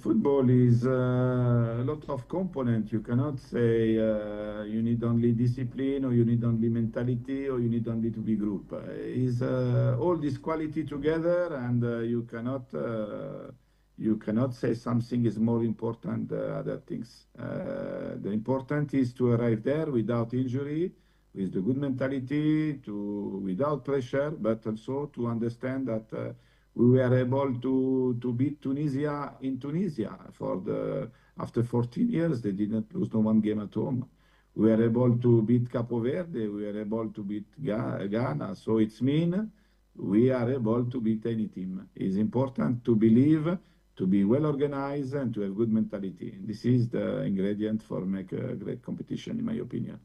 L: Football is a lot of components. You cannot say you need only discipline or you need only mentality or you need only to be group. It's all this quality together, and you cannot say something is more important than other things. The important is to arrive there without injury, with the good mentality, without pressure, but also to understand that we were able to beat Tunisia in Tunisia. After 14 years, they didn't lose no one game at home. We were able to beat Capo Verde. We were able to beat Ghana. So it's mean we are able to beat any team. It's important to believe, to be well organized, and to have good mentality. This is the ingredient for make a great competition, in my opinion.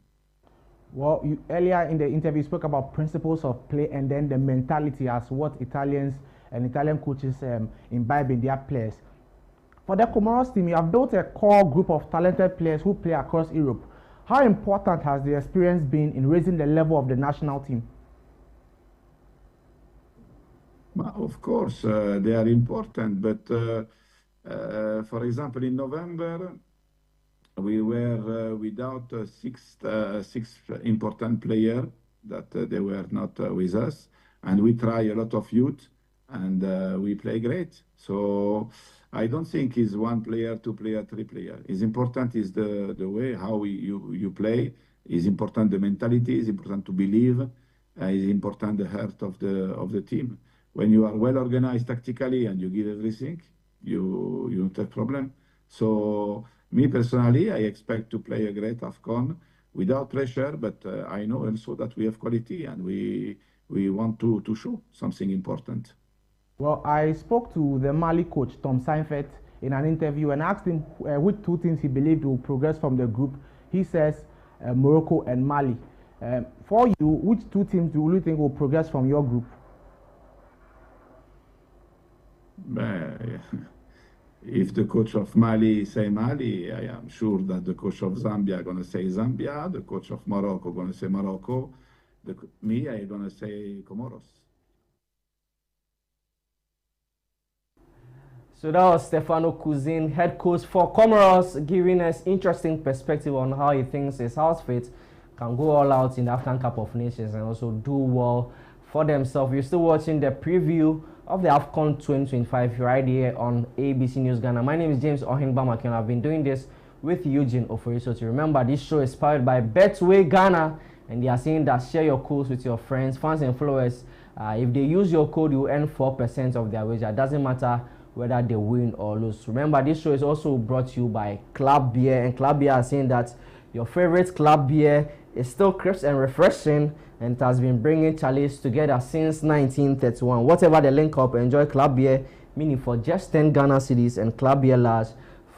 F: Well, you, earlier in the interview, you spoke about principles of play and then the mentality as what Italians and Italian coaches imbibe in their players. For the Comoros team, you have built a core group of talented players who play across Europe. How important has the experience been in raising the level of the national team?
L: Of course, they are important, but for example, in November, we were without six important players that they were not with us, and we try a lot of youth, and we play great. So I don't think it's one player, two player, three player. It's important is the way how you play. It's important the mentality. It's important to believe. It's important the heart of the team. When you are well organized tactically and you give everything, you don't have problem. So me personally, I expect to play a great AFCON without pressure, but I know also that we have quality and we want to show something important.
F: Well, I spoke to the Mali coach, Tom Seinfeld, in an interview and asked him which two teams he believed will progress from the group. He says Morocco and Mali. For you, which two teams do you think will progress from your group?
L: If the coach of Mali say Mali, I am sure that the coach of Zambia going to say Zambia, the coach of Morocco going to say Morocco, me, I going to say Comoros.
A: So that was Stefano Cousin, head coach for Comoros, giving us interesting perspective on how he thinks his outfit can go all out in the African Cup of Nations and also do well for themselves. You're still watching the preview of the AFCON 2025 right here on ABC News Ghana. My name is James Ohenba McKeown. I've been doing this with Eugene Ofori. So to remember, this show is powered by Betway Ghana, and they are saying that share your codes with your friends, fans, and followers. If they use your code, you earn 4% of their wager. It doesn't matter whether they win or lose. Remember, this show is also brought to you by Club Beer, and Club Beer are saying that your favorite club beer is still crisp and refreshing, and it has been bringing Charlies together since 1931. Whatever the link up, enjoy Club Beer mini for just 10 Ghana cedis and Club Beer large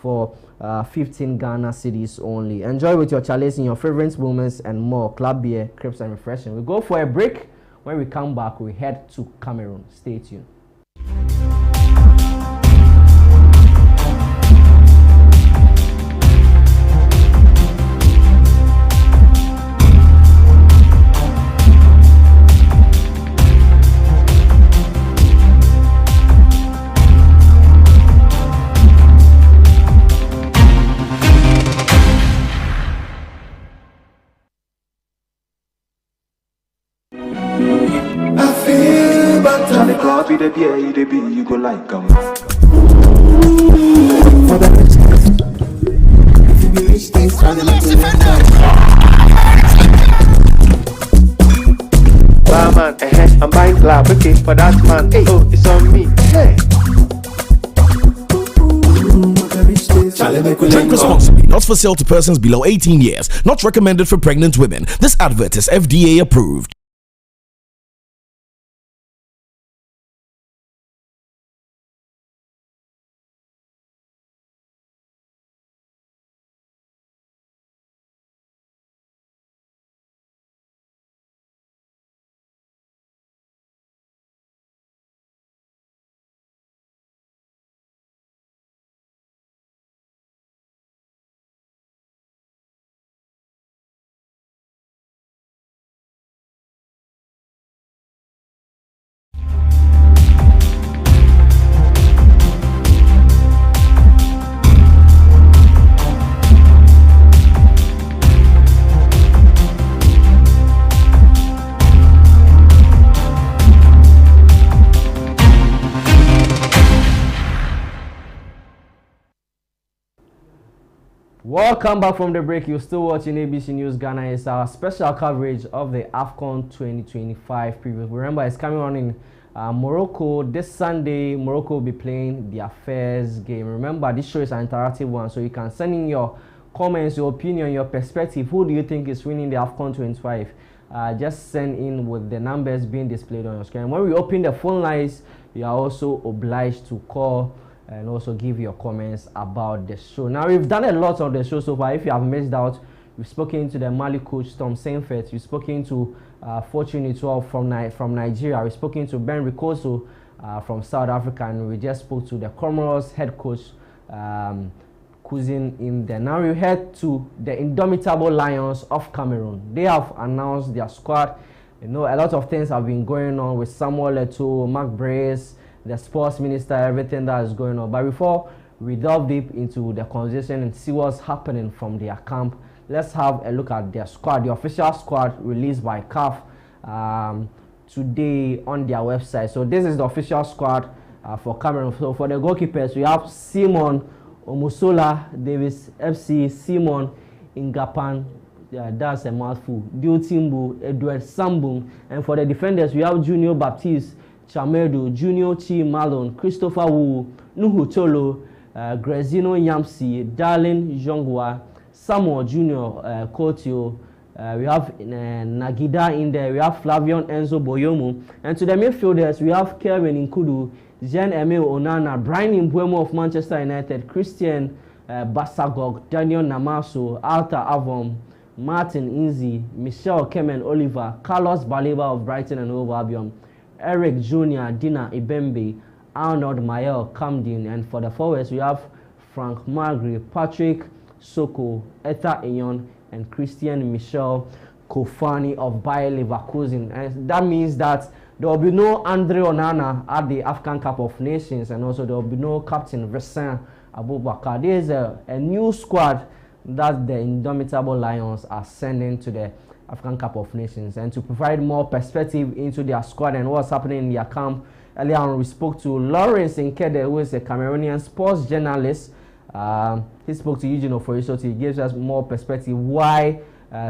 A: for 15 Ghana cedis only. Enjoy with your Charlies in your favorite moments and more. Club Beer, crisp and refreshing. We go for a break. When we come back, we head to Cameroon. Stay tuned.
M: Be the beer, you go like them. Barman, I'm buying club, okay, for that man. Hey. Oh, it's on me. Hey.
C: Drink responsibly, not for sale to persons below 18 years, not recommended for pregnant women. This advert is FDA approved.
A: Welcome back from the break. You're still watching ABC News Ghana. It's our special coverage of the AFCON 2025 preview. Remember, it's coming on in Morocco this Sunday. Morocco will be playing their first game. Remember, this show is an interactive one, so you can send in your comments, your opinion, your perspective. Who do you think is winning the AFCON 25? Just send in with the numbers being displayed on your screen. When we open the phone lines, you are also obliged to call and also give your comments about the show. Now, we've done a lot on the show so far. If you have missed out, We've spoken to the Mali coach Tom Saintfiet. We've spoken to Fortune 12 from Nigeria. We've spoken to Ben Ricoso from South Africa, and we just spoke to the Comoros head coach Cousin in there. Now we head to the indomitable Lions of Cameroon. They have announced their squad. You know, a lot of things have been going on with Samuel Eto'o, Mark Brace, the sports minister, everything that is going on. But before we delve deep into the conversation and see what's happening from their camp, let's have a look at their squad, the official squad released by CAF today on their website. So this is the official squad for Cameroon. So for the goalkeepers, we have Simon Omosola, Davis FC, Simon Ingapan, that's a mouthful, Diotimbo, Edward Sambung, and for the defenders, we have Junior Baptiste, Chamedo, Junior Chi Malone, Christopher Wu, Nuhu Cholo, Grezino Yamsi, Darlin Jongwa, Samuel Junior Kotio, we have Nagida in there, we have Flavion Enzo Boyomo, and to the midfielders, we have Kevin Nkudu, Jean-Emile Onana, Brian Mbuemo of Manchester United, Christian Basagog, Daniel Namaso, Alta Avon, Martin Inzi, Michelle Kemen Oliver, Carlos Baleba of Brighton and Hove Albion, Eric Jr., Dina Ibembe, Arnold Mael Camden, and for the forwards we have Frank Magri, Patrick Soko, Etha Eyon, and Christian Michel Kofani of Bayer Leverkusen. And that means that there will be no Andre Onana at the African Cup of Nations, and also there will be no Captain Vincent Abubakar. There is a new squad that the indomitable Lions are sending to the African Cup of Nations. And to provide more perspective into their squad and what's happening in their camp, earlier on we spoke to Lawrence Nkede, who is a Cameroonian sports journalist. He spoke to Eugene Ofori, so he gives us more perspective why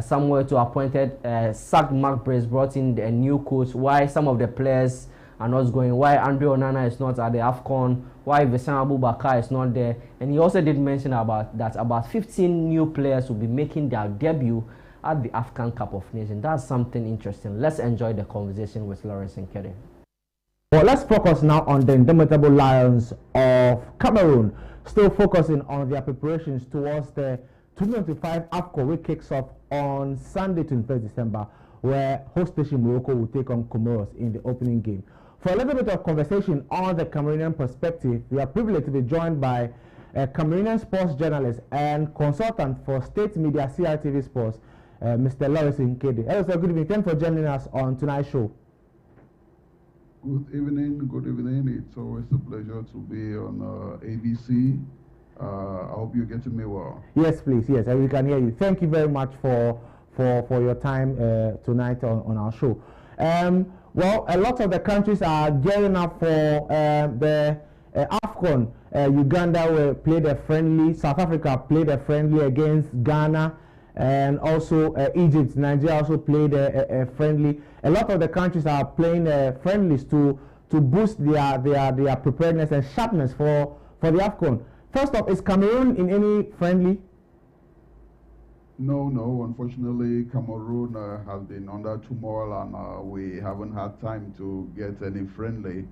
A: Samuel Eto'o appointed, sacked Mark Brace, brought in a new coach, why some of the players are not going, why Andre Onana is not at the AFCON, why Vincent Abubakar is not there. And he also did mention about 15 new players will be making their debut at the African Cup of Nations. That's something interesting. Let's enjoy the conversation with Lawrence Nkede.
F: Well, let's focus now on the indomitable Lions of Cameroon, still focusing on their preparations towards the 2025 AFCON, which kicks off on Sunday, 21st December, where host nation Morocco will take on Comoros in the opening game. For a little bit of conversation on the Cameroonian perspective, we are privileged to be joined by a Cameroonian sports journalist and consultant for state media CRTV Sports, Mr. Lawrence Nkede. Hello, sir. Good evening. Thanks for joining us on tonight's show.
L: Good evening. Good evening. It's always a pleasure to be on ABC. I hope you're getting me well.
F: Yes, please. Yes, we can hear you. Thank you very much for your time tonight on our show. Well, a lot of the countries are gearing up for the AFCON. Uganda will play the friendly. South Africa played a friendly against Ghana, and also Egypt. Nigeria also played a friendly. A lot of the countries are playing friendlies to boost their preparedness and sharpness for the AFCON. First off, is Cameroon in any friendly?
L: No. Unfortunately, Cameroon has been under turmoil, and we haven't had time to get any friendly.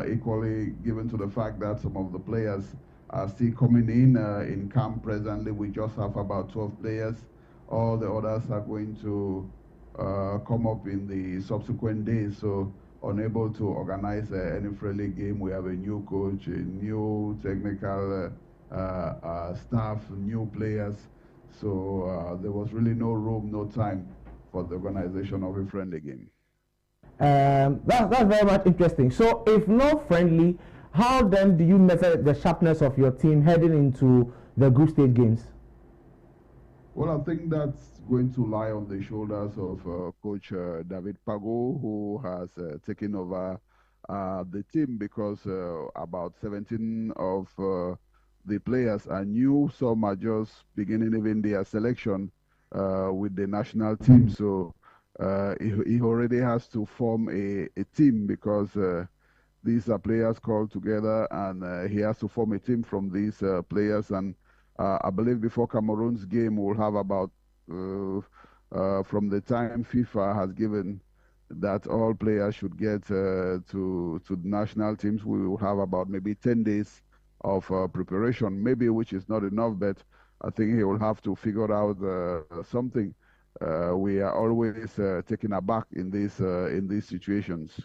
L: Equally, given to the fact that some of the players are still coming in camp presently, we just have about 12 players. All the others are going to come up in the subsequent days, so unable to organize any friendly game. We have a new coach, a new technical staff, new players. So there was really no room, no time for the organization of a friendly game.
F: That's very much interesting. So if no friendly, how then do you measure the sharpness of your team heading into the group stage games?
L: Well, I think that's going to lie on the shoulders of Coach David Pago, who has taken over the team, because about 17 of the players are new. Some are just beginning even their selection with the national team. So he already has to form a team, because these are players called together, and he has to form a team from these players. And I believe before Cameroon's game, we'll have about, from the time FIFA has given that all players should get to the national teams, we will have about maybe 10 days of preparation, maybe, which is not enough, but
N: I think he will have to figure out something. We are always taken aback in these situations.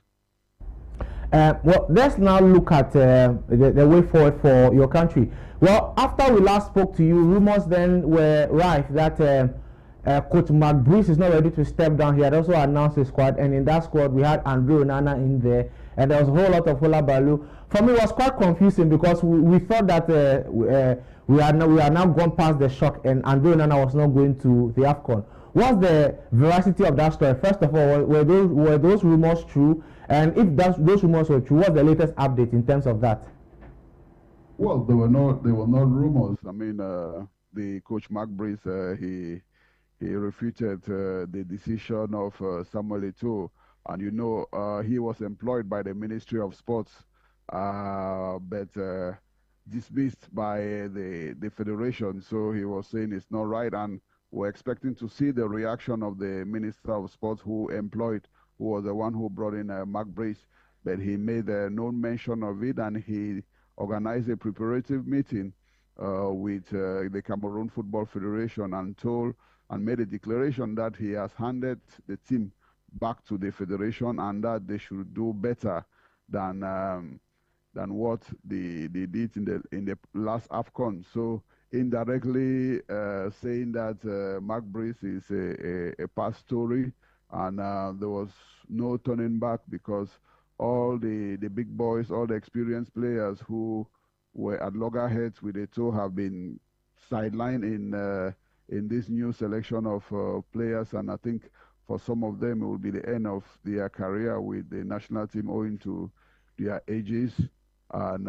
F: Well, let's now look at the way forward for your country. Well, after we last spoke to you, rumors then were rife that Coach McBreeze is not ready to step down. He had also announced his squad, and in that squad we had Andre Onana in there, and there was a whole lot of hula baloo. For me, it was quite confusing because we thought that we are now gone past the shock, and Andre Onana was not going to the AFCON. What's the veracity of that story? First of all, were those rumors true? And if those rumors were true, what's the latest update in terms of that?
N: Well, they were not rumors. I mean, the coach Mark Brees, he refuted the decision of Samuel Eto'o, and he was employed by the Ministry of Sports, but dismissed by the federation. So he was saying it's not right, and we're expecting to see the reaction of the Minister of Sports who was the one who brought in Mark Brace, but he made no mention of it, and he organized a preparative meeting with the Cameroon Football Federation and made a declaration that he has handed the team back to the federation and that they should do better than what they did in the last AFCON. So indirectly saying that Mark Brace is a past story, and there was no turning back because all the big boys, all the experienced players who were at loggerheads with Eto'o have been sidelined in this new selection of players, and I think for some of them it will be the end of their career with the national team owing to their ages and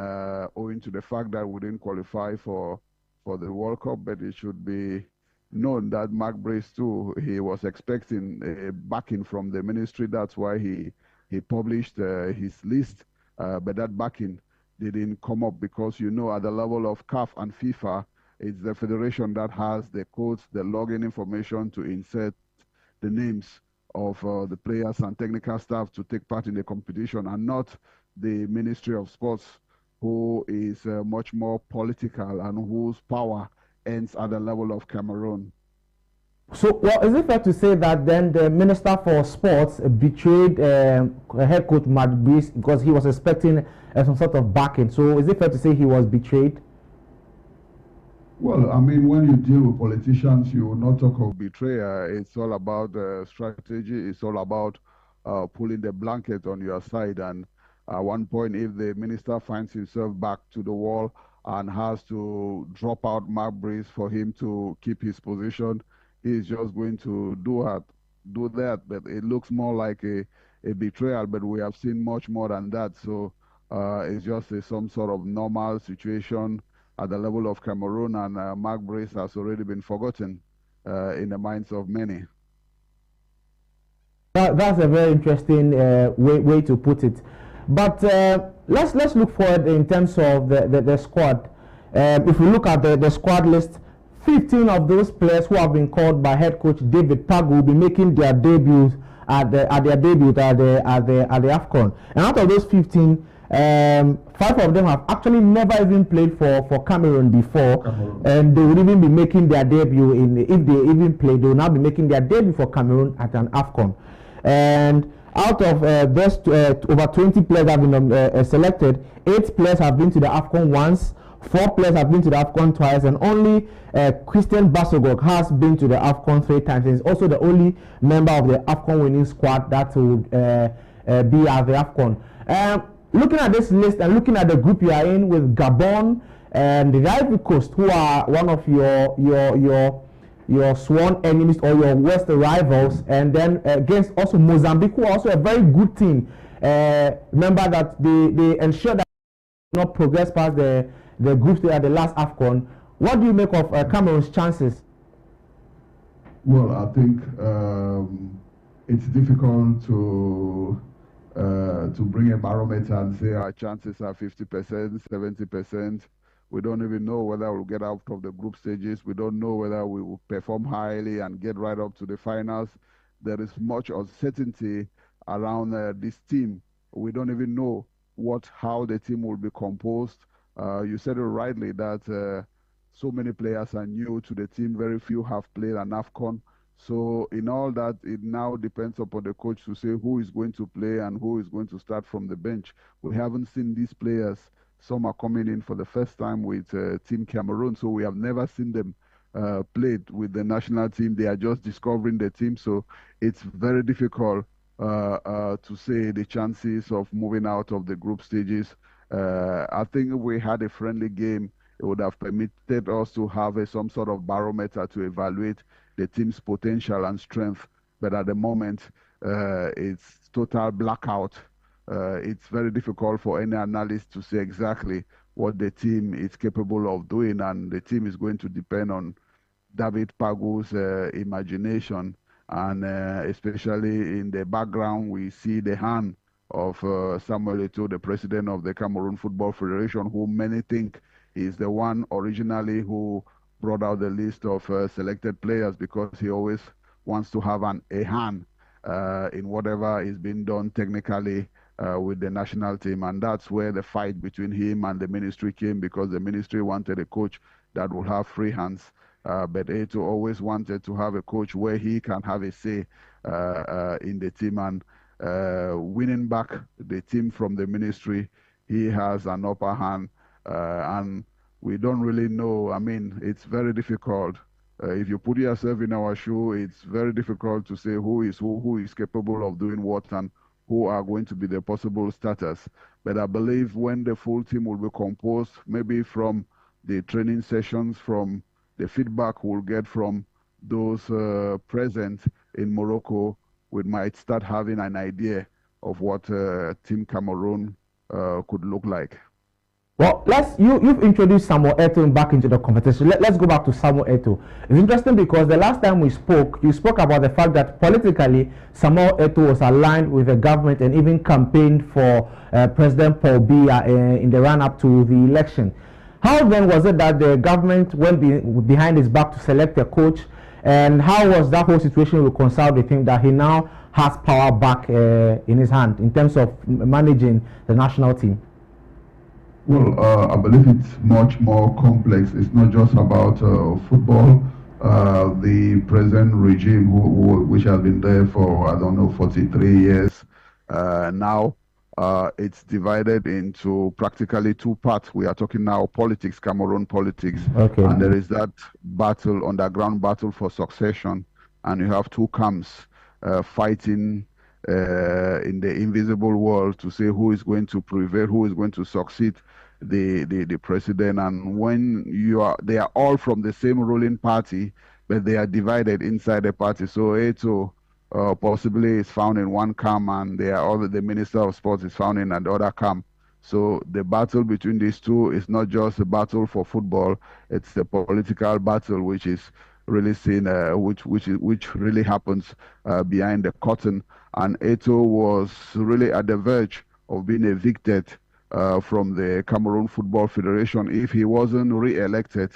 N: owing to the fact that we didn't qualify for the World Cup. But it should be known that Mark Brace too, he was expecting a backing from the ministry. That's why he published his list, but that backing didn't come up because at the level of CAF and FIFA, it's the federation that has the codes, the login information to insert the names of the players and technical staff to take part in the competition, and not the Ministry of Sports, who is much more political and whose power ends at the level of Cameroon.
F: So, well, is it fair to say that then the Minister for Sports betrayed head coach Mark Brace because he was expecting some sort of backing? So, is it fair to say he was betrayed?
N: Well, I mean, when you deal with politicians, you will not talk of betrayal. It's all about strategy. It's all about pulling the blanket on your side. And at one point, if the minister finds himself back to the wall and has to drop out Mark Brace for him to keep his position, he's just going to do that. But it looks more like a betrayal, but we have seen much more than that. So it's just some sort of normal situation at the level of Cameroon, and Mark Brace has already been forgotten in the minds of many.
F: That's a very interesting way to put it. But let's look forward in terms of the squad. If we look at the squad list, 15 of those players who have been called by head coach David Pag will be making their debuts at the AFCON. And out of those 15, 5 of them have actually never even played for Cameroon before, and they will even be making their debut if they even play, they will now be making their debut for Cameroon at an AFCON. And out of those over 20 players have been selected, 8 players have been to the AFCON once, 4 players have been to the AFCON twice, and only Christian Basogog has been to the AFCON 3 times. He's also the only member of the AFCON winning squad that would be at the AFCON. Looking at this list and looking at the group you are in with Gabon and the Ivory Coast, who are one of your sworn enemies or your worst rivals, and then against also Mozambique, who are also a very good team. Remember that they ensure that they not progress past the group stage at the last AFCON. What do you make of Cameroon's chances?
N: Well, I think it's difficult to bring a barometer and say our chances are 50%, 70%. We don't even know whether we'll get out of the group stages. We don't know whether we will perform highly and get right up to the finals. There is much uncertainty around this team. We don't even know how the team will be composed. You said it rightly that so many players are new to the team. Very few have played an AFCON. So in all that, it now depends upon the coach to say who is going to play and who is going to start from the bench. We haven't seen these players. Some are coming in for the first time with Team Cameroon, so we have never seen them played with the national team. They are just discovering the team, so it's very difficult to say the chances of moving out of the group stages. I think if we had a friendly game, it would have permitted us to have some sort of barometer to evaluate the team's potential and strength. But at the moment, it's total blackout. It's very difficult for any analyst to say exactly what the team is capable of doing, and the team is going to depend on David Pagu's imagination, and especially in the background, we see the hand of Samuel Eto'o, the president of the Cameroon Football Federation, who many think is the one originally who brought out the list of selected players, because he always wants to have a hand in whatever is being done technically with the national team. And that's where the fight between him and the ministry came, because the ministry wanted a coach that would have free hands. But Eto'o always wanted to have a coach where he can have a say in the team, and winning back the team from the ministry, he has an upper hand, and we don't really know. I mean, it's very difficult. If you put yourself in our shoe, it's very difficult to say who is capable of doing what and who are going to be the possible starters. But I believe when the full team will be composed, maybe from the training sessions, from the feedback we'll get from those present in Morocco, we might start having an idea of what Team Cameroon could look like.
F: Well, you've introduced Samuel Eto'o back into the competition. Let's go back to Samuel Eto'o. It's interesting because the last time we spoke, you spoke about the fact that politically Samuel Eto'o was aligned with the government and even campaigned for President Paul Biya in the run-up to the election. How then was it that the government went behind his back to select a coach, and how was that whole situation reconciled with him that he now has power back in his hand in terms of managing the national team?
N: Well, I believe it's much more complex. It's not just about football. The present regime, which has been there for, I don't know, 43 years now, it's divided into practically two parts. We are talking now politics, Cameroon politics.
F: Okay.
N: And there is that battle, underground battle for succession. And you have two camps fighting in the invisible world to say who is going to prevail, who is going to succeed the president. And when they are all from the same ruling party, but they are divided inside the party. So Eto'o possibly is found in one camp, and the Minister of Sports is found in another camp. So the battle between these two is not just a battle for football; it's a political battle, which is really seen, which really happens behind the curtain. And Eto'o was really at the verge of being evicted from the Cameroon Football Federation. If he wasn't re-elected,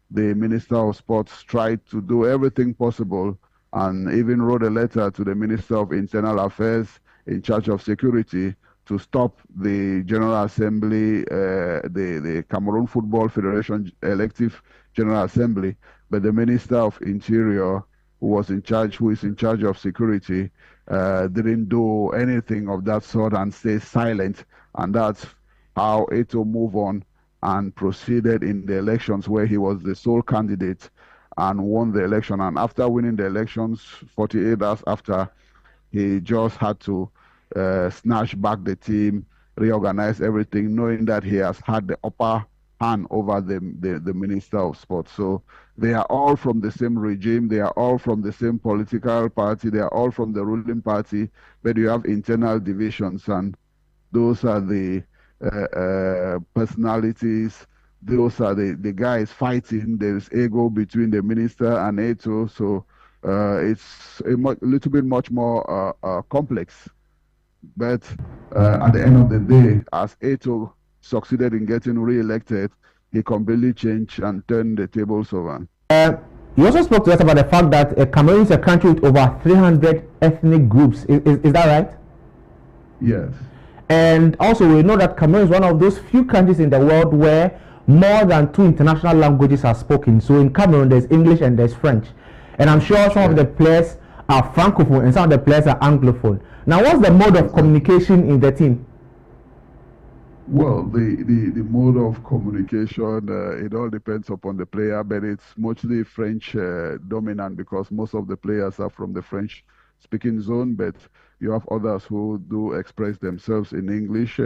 N: the Minister of Sports tried to do everything possible and even wrote a letter to the Minister of Internal Affairs in charge of security to stop the General Assembly, the Cameroon Football Federation elective General Assembly. But the Minister of Interior, who is in charge of security, didn't do anything of that sort and stayed silent. And that's how Eto'o moved on and proceeded in the elections, where he was the sole candidate and won the election. And after winning the elections, 48 hours after, he just had to snatch back the team, reorganize everything, knowing that he has had the upper hand over the Minister of Sports. So they are all from the same regime, they are all from the same political party, they are all from the ruling party, but you have internal divisions, and those are the personalities, those are the guys fighting. There's ego between the minister and Eto'o, so it's a little bit much more complex. But at the end of the day, as Eto'o succeeded in getting re-elected, he completely changed and turned the tables over.
F: You also spoke to us about the fact that Cameroon is a country with over 300 ethnic groups. Is that right?
N: Yes.
F: And also we know that Cameroon is one of those few countries in the world where more than 2 international languages are spoken. So in Cameroon, there's English and there's French. And I'm sure some of the players are francophone and some of the players are anglophone. Now, what's the mode of communication in the team?
N: Well, the mode of communication, it all depends upon the player, but it's mostly French dominant because most of the players are from the French speaking zone, but you have others who do express themselves in English.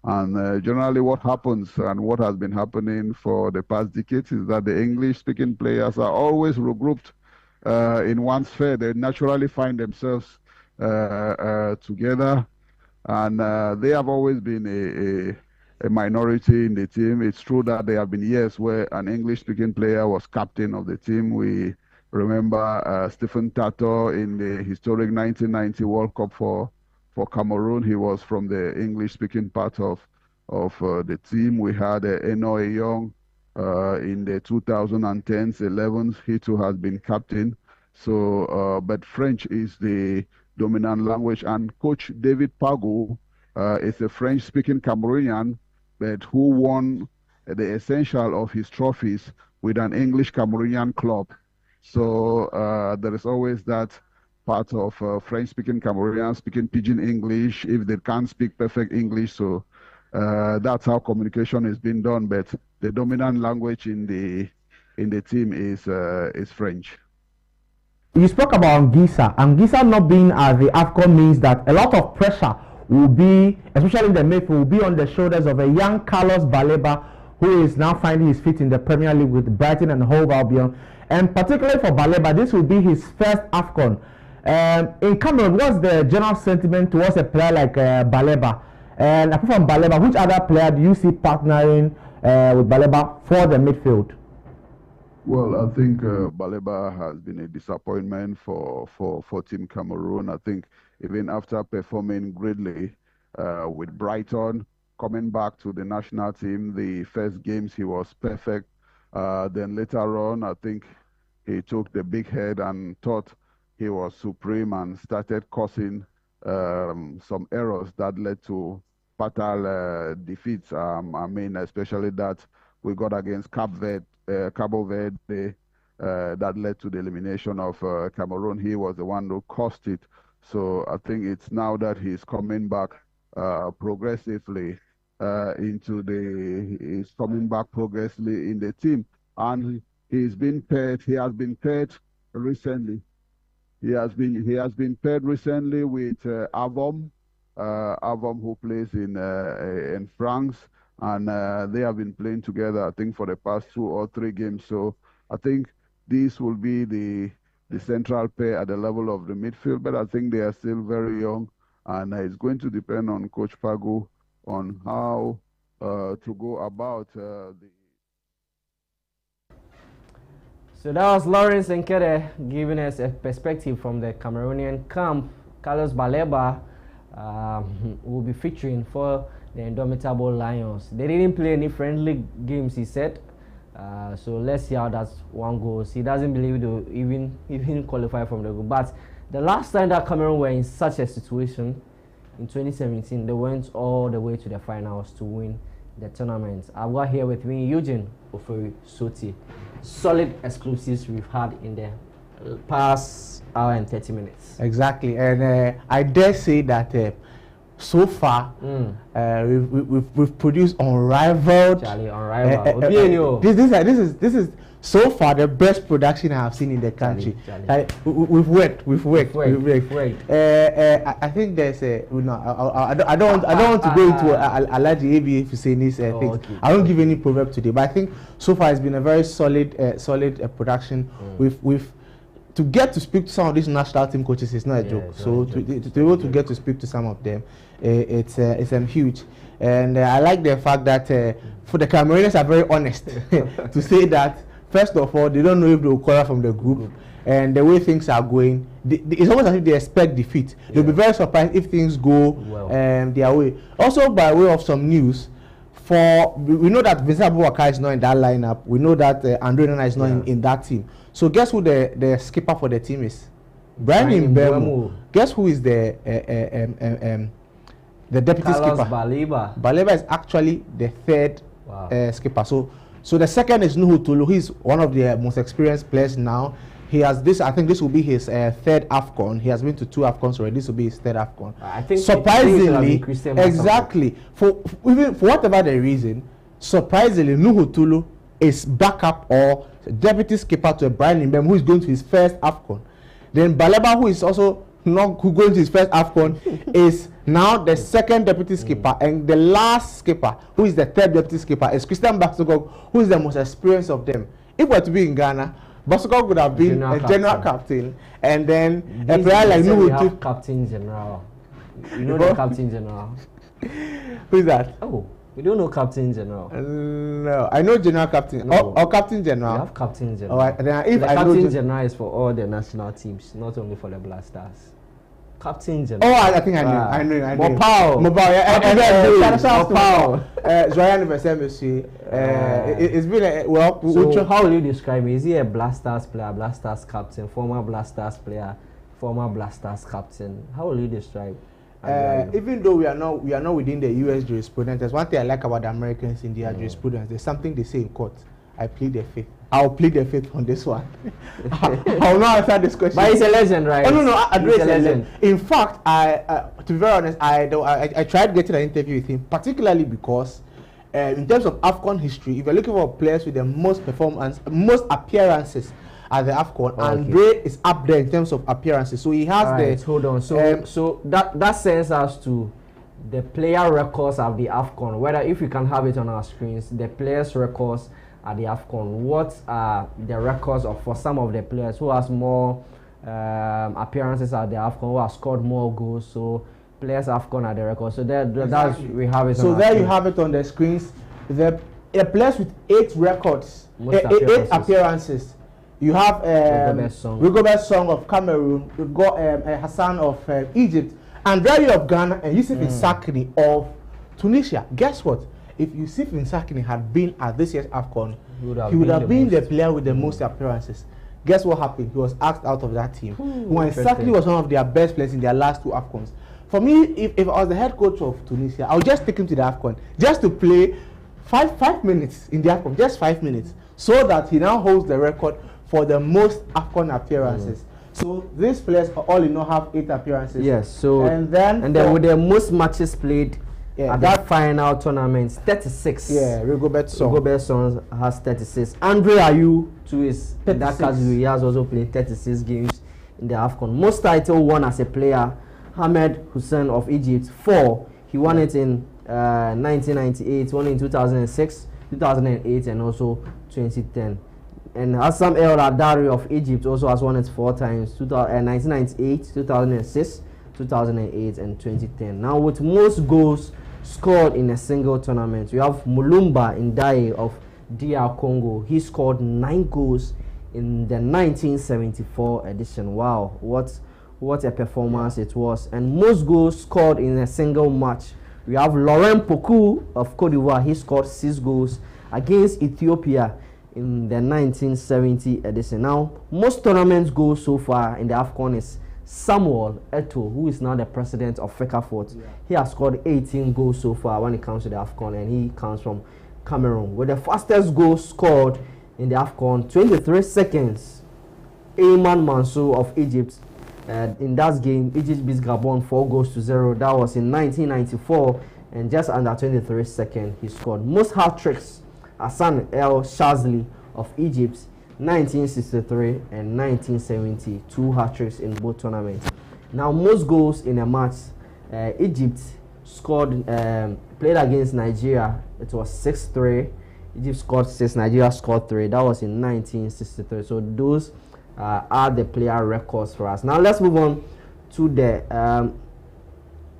N: And generally what happens and what has been happening for the past decades is that the English speaking players are always regrouped in one sphere. They naturally find themselves together, and they have always been a minority in the team. It's true that there have been years where an English-speaking player was captain of the team. We remember Stephen Tato in the historic 1990 World Cup for Cameroon. He was from the English-speaking part of the team. We had Eno Eyong in the 2010s, 11s. He too has been captain. So, but French is the dominant language, and Coach David Pago is a French-speaking Cameroonian, but who won the essential of his trophies with an English Cameroonian club. So there is always that part of French-speaking Cameroonians speaking pidgin English if they can't speak perfect English. So that's how communication is being done. But the dominant language in the team is French.
F: You spoke about Anguissa. Anguissa not being at the AFCON means that a lot of pressure will be, especially in the midfield, will be on the shoulders of a young Carlos Baleba, who is now finding his feet in the Premier League with Brighton and Hove Albion. And particularly for Baleba, this will be his first AFCON. In Cameroon, what's the general sentiment towards a player like Baleba? And apart from Baleba, which other player do you see partnering with Baleba for the midfield?
N: Well, I think Baleba has been a disappointment for Team Cameroon. I think even after performing greatly with Brighton, coming back to the national team, the first games he was perfect. Then later on, I think he took the big head and thought he was supreme and started causing some errors that led to fatal defeats. I mean, especially that we got against Cabo Verde, that led to the elimination of Cameroon. He was the one who caused it. So I think it's now that he's coming back progressively he's coming back progressively in the team, and he has been paired recently. He has been paired recently with Avom, who plays in France, and they have been playing together, I think, for the past 2 or 3 games. So I think this will be the central pair at the level of the midfield, but I think they are still very young, and it's going to depend on Coach Pago on how to go about the...
A: So that was Lawrence Nkede giving us a perspective from the Cameroonian camp. Carlos Baleba will be featuring for the Indomitable Lions. They didn't play any friendly games, he said. So let's see how that one goes. He doesn't believe they'll even qualify from the group. But the last time that Cameroon were in such a situation, in 2017, they went all the way to the finals to win the tournament. I've got here with me Eugene, Ofori, Sottie. Solid exclusives we've had in the past hour and 30 minutes.
F: Exactly, and I dare say that so far we've produced unrivaled. This is so far the best production I have seen in the country. We've worked. I think there's a I don't want to go into Alaji ABA for saying these things. Okay. I won't give any proverb today, but I think so far it's been a very solid production. We've to get to speak to some of these national team coaches is not a joke. So to be able to get to speak to some of them, it's huge. And I like the fact that for the Cameroonians are very honest to say that first of all they don't know if they will qualify from the group, and the way things are going, it's almost as if they expect defeat. They'll be very surprised if things go their way. Also, by way of some news, we know that Vincent Abubakar is not in that lineup. We know that Andre Nana is not in that team. So guess who the skipper for the team is? Brian Mbeumo. Guess who is the deputy skipper?
A: Baleba.
F: Baleba is actually the third skipper. So So the second is Nuhu Tulu. He's one of the most experienced players now. He has this. I think this will be his third AFCON. He has been to 2 AFCONs already. This will be his third AFCON.
A: I think
F: surprisingly, exactly for whatever the reason, surprisingly, Nuhu Tulu is backup or deputy skipper to Brian Mbem, who is going to his first AFCON. Then Baleba, who is also not going to his first AFCON, is now the second deputy skipper, and the last skipper, who is the third deputy skipper, is Christian Basogog, who is the most experienced of them. If we were to be in Ghana, Basogog would have been a general captain, and then a player like Nuhu
A: captain general. You know the captain general.
F: Who is that?
A: Oh, we don't know captain general.
F: No, I know general captain.
A: No.
F: Or captain general.
A: We have captain general.
F: Then if
A: the
F: I
A: captain
F: know
A: general is for all the national teams, not only for the Black Stars. Captain general.
F: Oh, I think I knew. I knew.
A: Mopao.
F: Joyeux anniversaire, monsieur. It's been a
A: So how will you describe him? Is he a Black Stars player, Black Stars captain, former Black Stars player, former Black Stars captain? How will you describe?
F: Even though we are not within the US jurisprudence, there's one thing I like about the Americans in their jurisprudence. There's something they say in court. I plead the fifth. I'll plead the fifth on this one. I'll not answer this question.
A: But he's a legend, right?
F: Oh, no,
A: he's a legend.
F: In fact, to be very honest, I tried getting an interview with him, particularly because in terms of AFCON history, if you're looking for players with the most appearances at the AFCON, Andre is up there in terms of appearances. So he has
A: hold on. So that sends us to the player records of the AFCON. Whether if we can have it on our screens, the players' records at the AFCON. What are the records for some of the players who has more appearances at the AFCON, who has scored more goals? So players AFCON at the record. So that's we have it.
F: So there you have it on the screens. The players with 8 records, 8 appearances. You have Rigobert Song of Cameroon. You got Hassan of Egypt, and Andrea of Ghana, and Yusuf Insakni of Tunisia. Guess what? If Yusuf Insakni had been at this year's AFCON, he would have been the player with the most appearances. Guess what happened? He was asked out of that team. When Insakni was one of their best players in their last 2 AFCONs. For me, if I was the head coach of Tunisia, I would just take him to the AFCON just to play 5 minutes in the AFCON, just 5 minutes, so that he now holds the record for the most AFCON appearances. So these players all in all have 8 appearances.
A: Yes. So and then with the most matches played. Yeah, at that final tournament, 36.
F: Yeah, Rigobert
A: Song has 36. Andre Ayew too is in that category. He has also played 36 games in the AFCON. Most title won as a player, Ahmed Hussein of Egypt, 4. He won it in 1998, won in 2006, 2008, and also 2010. And Hassan El Adari of Egypt also has won it 4 times: 1998, 2006, 2008, and 2010. Now, with most goals scored in a single tournament, we have Mulumba Ndaye of DR Congo. He scored 9 goals in the 1974 edition. Wow, what a performance it was. And most goals scored in a single match, we have Laurent Pokou of Cote d'Ivoire. He scored 6 goals against Ethiopia in the 1970 edition. Now, most tournaments goals so far in the AFCON is Samuel Eto'o, who is now the president of FECAFOOT. Yeah. He has scored 18 goals so far when it comes to the AFCON, and he comes from Cameroon. With the fastest goal scored in the AFCON, 23 seconds, Ayman Mansour of Egypt. In that game, Egypt beat Gabon 4-0. That was in 1994, and just under 23 seconds, he scored. Most hat-tricks, Hassan El Shazli of Egypt, 1963 and 1970, 2 hat-tricks in both tournaments. Now, most goals in a match, Egypt scored, played against Nigeria, it was 6-3. Egypt scored 6, Nigeria scored 3. That was in 1963. So those are the player records for us. Now let's move on to the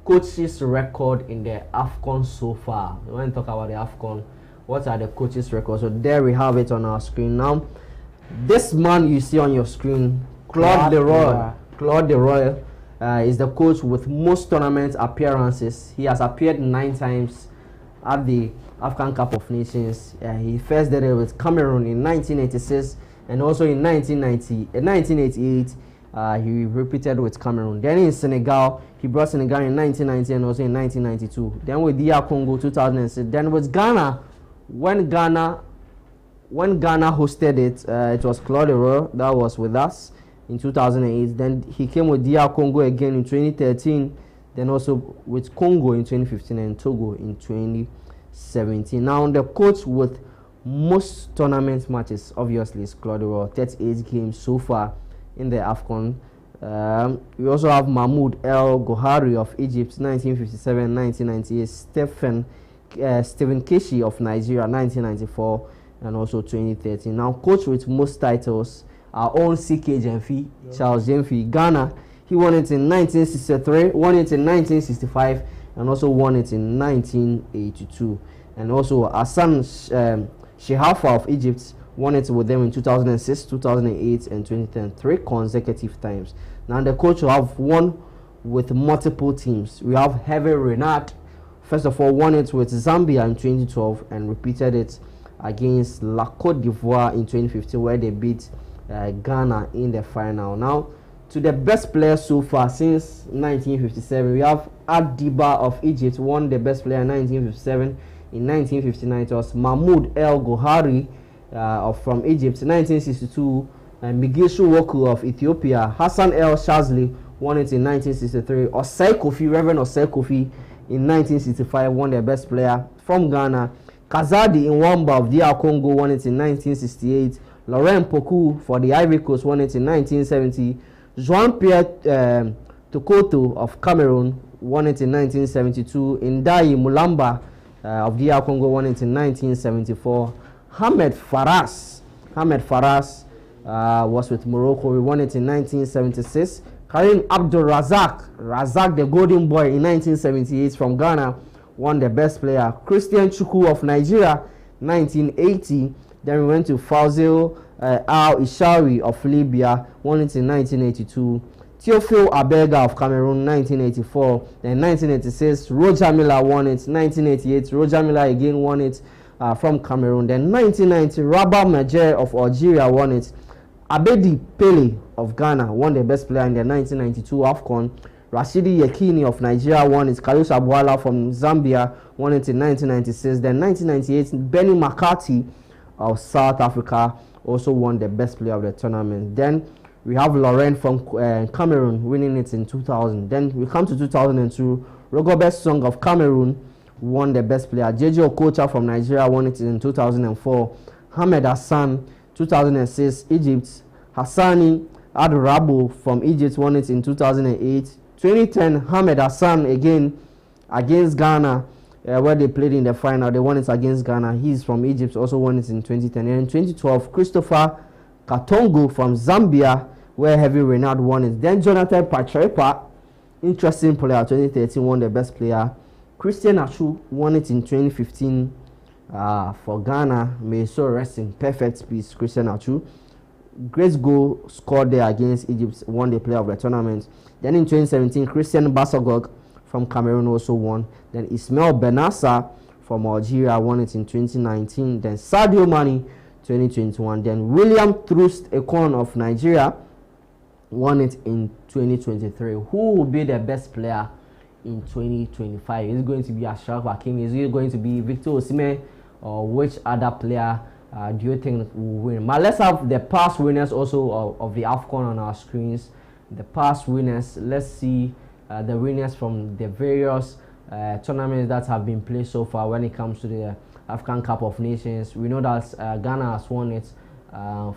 A: coaches record in the AFCON so far. We want to talk about the AFCON. What are the coaches records? So there we have it on our screen now. This man you see on your screen, Claude Leroy, is the coach with most tournament appearances. He has appeared 9 times at the African Cup of Nations. He first did it with Cameroon in 1986, and also in 1988 he repeated with Cameroon. Then in Senegal, he brought Senegal in 1990 and also in 1992. Then with DR Congo 2006. Then with Ghana, when Ghana when Ghana hosted it, it was Claude Leroy that was with us in 2008. Then he came with DR Congo again in 2013. Then also with Congo in 2015 and Togo in 2017. Now the coach with most tournament matches obviously is Claude Leroy, 38 games so far in the AFCON. We also have Mahmoud El Gohari of Egypt, 1957-1998, Stephen Keshi of Nigeria, 1994 and also 2013. Now coach with most titles, our own CK Jenfi, Charles Jenfi, Ghana. He won it in 1963, won it in 1965 and also won it in 1982. And also Hassan Shehafa of Egypt won it with them in 2006, 2008 and 2010, 3 consecutive times. Now the coach will have won with multiple teams. We have Hervé Renard, first of all, won it with Zambia in 2012 and repeated it against La Côte d'Ivoire in 2015 where they beat Ghana in the final. Now to the best player so far since 1957, we have Adiba of Egypt, won the best player in 1957. In 1959 it was Mahmoud El Gohari from Egypt. 1962 Migishu Woku of Ethiopia. Hassan El Shazli won it in 1963. Osei Kofi, Reverend Osei Kofi in 1965 won the best player from Ghana. Kazadi Nwamba of DR Congo won it in 1968. Laurent Poku for the Ivory Coast won it in 1970. Jean-Pierre Tokoto of Cameroon won it in 1972. Indai Mulamba of DR Congo won it in 1974. Hamed Faras was with Morocco. He won it in 1976. Karim Abdul Razak the Golden Boy in 1978 from Ghana won the best player. Christian Chukwu of Nigeria 1980. Then we went to Fazil Al Ishari of Libya, won it in 1982. Theophile Abega of Cameroon 1984. Then 1986 Roger Miller won it. 1988 Roger Miller again won it from Cameroon. Then 1990 Rabah Majer of Algeria won it. Abedi Pele of Ghana won the best player in the 1992 AFCON. Rashidi Yekini of Nigeria won it. Karius Abuala from Zambia won it in 1996. Then 1998 Benny McCarthy of South Africa also won the best player of the tournament. Then we have Laurent from Cameroon winning it in 2000. Then we come to 2002. Rigobert Song of Cameroon won the best player. JJ Okocha from Nigeria won it in 2004. Hamed Hassan 2006 Egypt. Hassani Adrabo from Egypt won it in 2008. 2010 Hamed Hassan again against Ghana. Where they played in the final, they won it against Ghana. He's from Egypt, also won it in 2010. And in 2012, Christopher Katongo from Zambia, where Hervé Renard won it. Then Jonathan Pachepa, interesting player, 2013, won the best player. Christian Achu won it in 2015 for Ghana. May so rest in perfect peace, Christian Achu. Great goal scored there against Egypt, won the player of the tournament. Then in 2017, Christian Basogog from Cameroon also won. Then Ismail Benassa from Algeria won it in 2019. Then Sadio Mane 2021. Then William Troost Ekong of Nigeria won it in 2023. Who will be the best player in 2025? Is it going to be Ashraf Hakimi? Is it going to be Victor Osimhen? Or which other player do you think will win? But let's have the past winners also of the AFCON on our screens. The past winners. Let's see the winners from the various tournaments that have been played so far when it comes to the African Cup of Nations. We know that Ghana has won it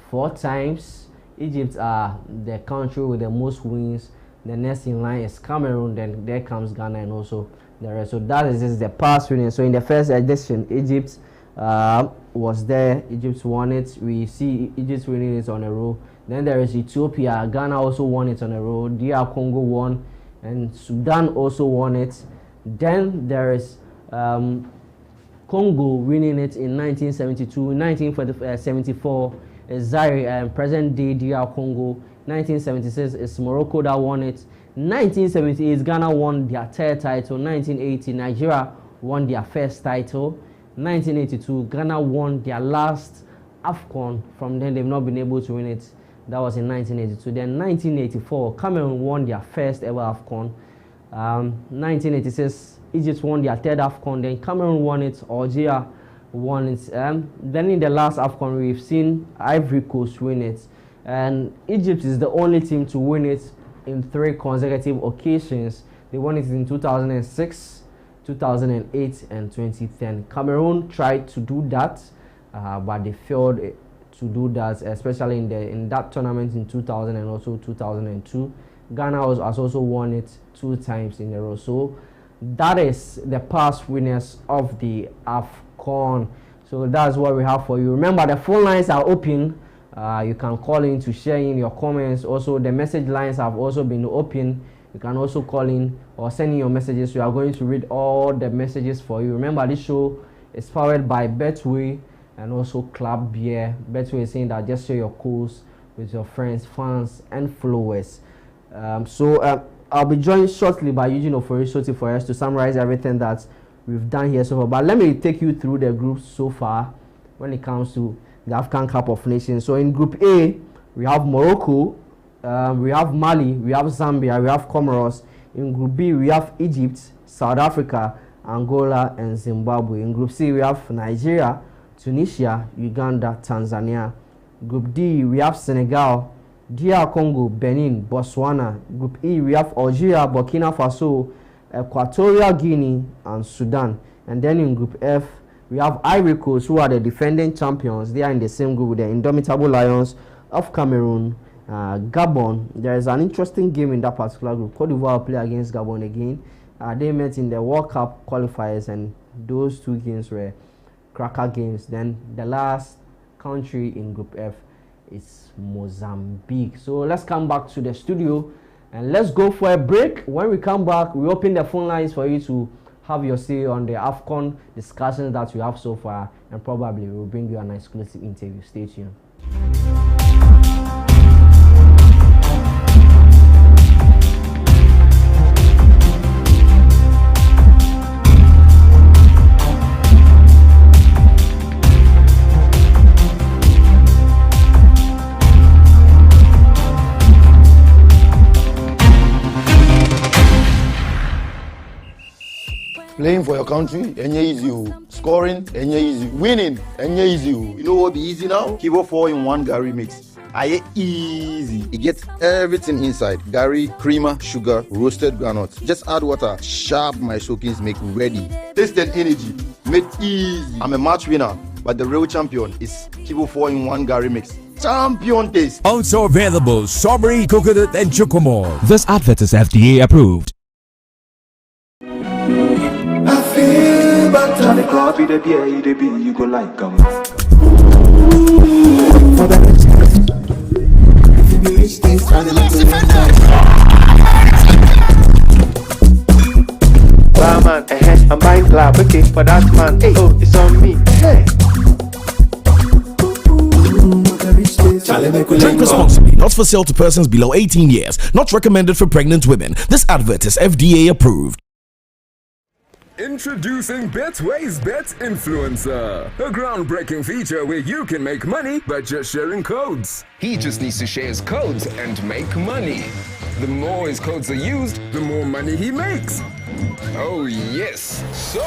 A: 4 times. Egypt are the country with the most wins. The next in line is Cameroon. Then there comes Ghana and also the rest. So that is just the past winners. So in the first edition, Egypt was there. Egypt won it. We see Egypt winning it on a row. Then there is Ethiopia. Ghana also won it on a row. DR Congo won. And Sudan also won it. Then there is Congo winning it in 1972. In 1974 is Zaire, present day DR Congo. 1976 is Morocco that won it. 1978 Ghana won their 3rd title. 1980 Nigeria won their 1st title. 1982 Ghana won their last AFCON. From then they've not been able to win it. That was in 1982. Then 1984 Cameroon won their 1st ever AFCON. 1986 Egypt won their 3rd AFCON. Then Cameroon won it. Algeria won it. Then in the last AFCON, we've seen Ivory Coast win it, and Egypt is the only team to win it in 3 consecutive occasions. They won it in 2006, 2008, and 2010. Cameroon tried to do that, but they failed to do that, especially in that tournament in 2000 and also 2002. Ghana has also won it 2 times in a row. So that is the past winners of the AFCON. So that's what we have for you. Remember, the phone lines are open. You can call in to share in your comments. Also, the message lines have also been open. You can also call in or send in your messages. We are going to read all the messages for you. Remember, this show is powered by Betway and also Club Beer. Betway is saying that just share your codes with your friends, fans, and followers. I'll be joined shortly by Eugene Ofori Sottie for us to summarize everything that we've done here so far. But let me take you through the groups so far when it comes to the African Cup of Nations. So in Group A, we have Morocco, we have Mali, we have Zambia, we have Comoros. In Group B, we have Egypt, South Africa, Angola, and Zimbabwe. In Group C, we have Nigeria, Tunisia, Uganda, Tanzania. Group D, we have Senegal, DR Congo, Benin, Botswana. Group E, we have Algeria, Burkina Faso, Equatorial Guinea, and Sudan. And then in Group F, we have Ivory Coast, who are the defending champions. They are in the same group with the Indomitable Lions of Cameroon, Gabon. There is an interesting game in that particular group. Cote d'Ivoire will play against Gabon again. They met in the World Cup qualifiers, and those 2 games were cracker games. Then the last country in Group F is Mozambique. So let's come back to the studio and let's go for a break. When we come back, we open the phone lines for you to have your say on the AFCON discussions that we have so far, and probably we'll bring you an exclusive interview. Stay tuned.
I: Playing for your country, easy. Scoring, easy. Winning, easy. You know what be easy now? Kivo 4-in-1 Gary mix. Easy. It gets everything inside. Gary, creamer, sugar, roasted granules. Just add water. Sharp my soakings make ready. Taste and energy. Made easy. I'm a match winner, but the real champion is Kivo 4-in-1 Gary mix. Champion taste.
E: Also available strawberry, coconut, and chocomore. This advert is FDA approved.
M: I feel better. The coffee, the beer, the beer, you go like them. Barman, I'm buying club, okay, for that man. Hey, oh, it's on me. Hey.
C: Drink responsibly, not for sale to persons below 18 years, not recommended for pregnant women. This advert is FDA approved.
B: Introducing Betway's Bet Influencer, a groundbreaking feature where you can make money by just sharing codes.
H: He just needs to share his codes and make money.
B: The more his codes are used, the more money he makes.
H: Oh yes, so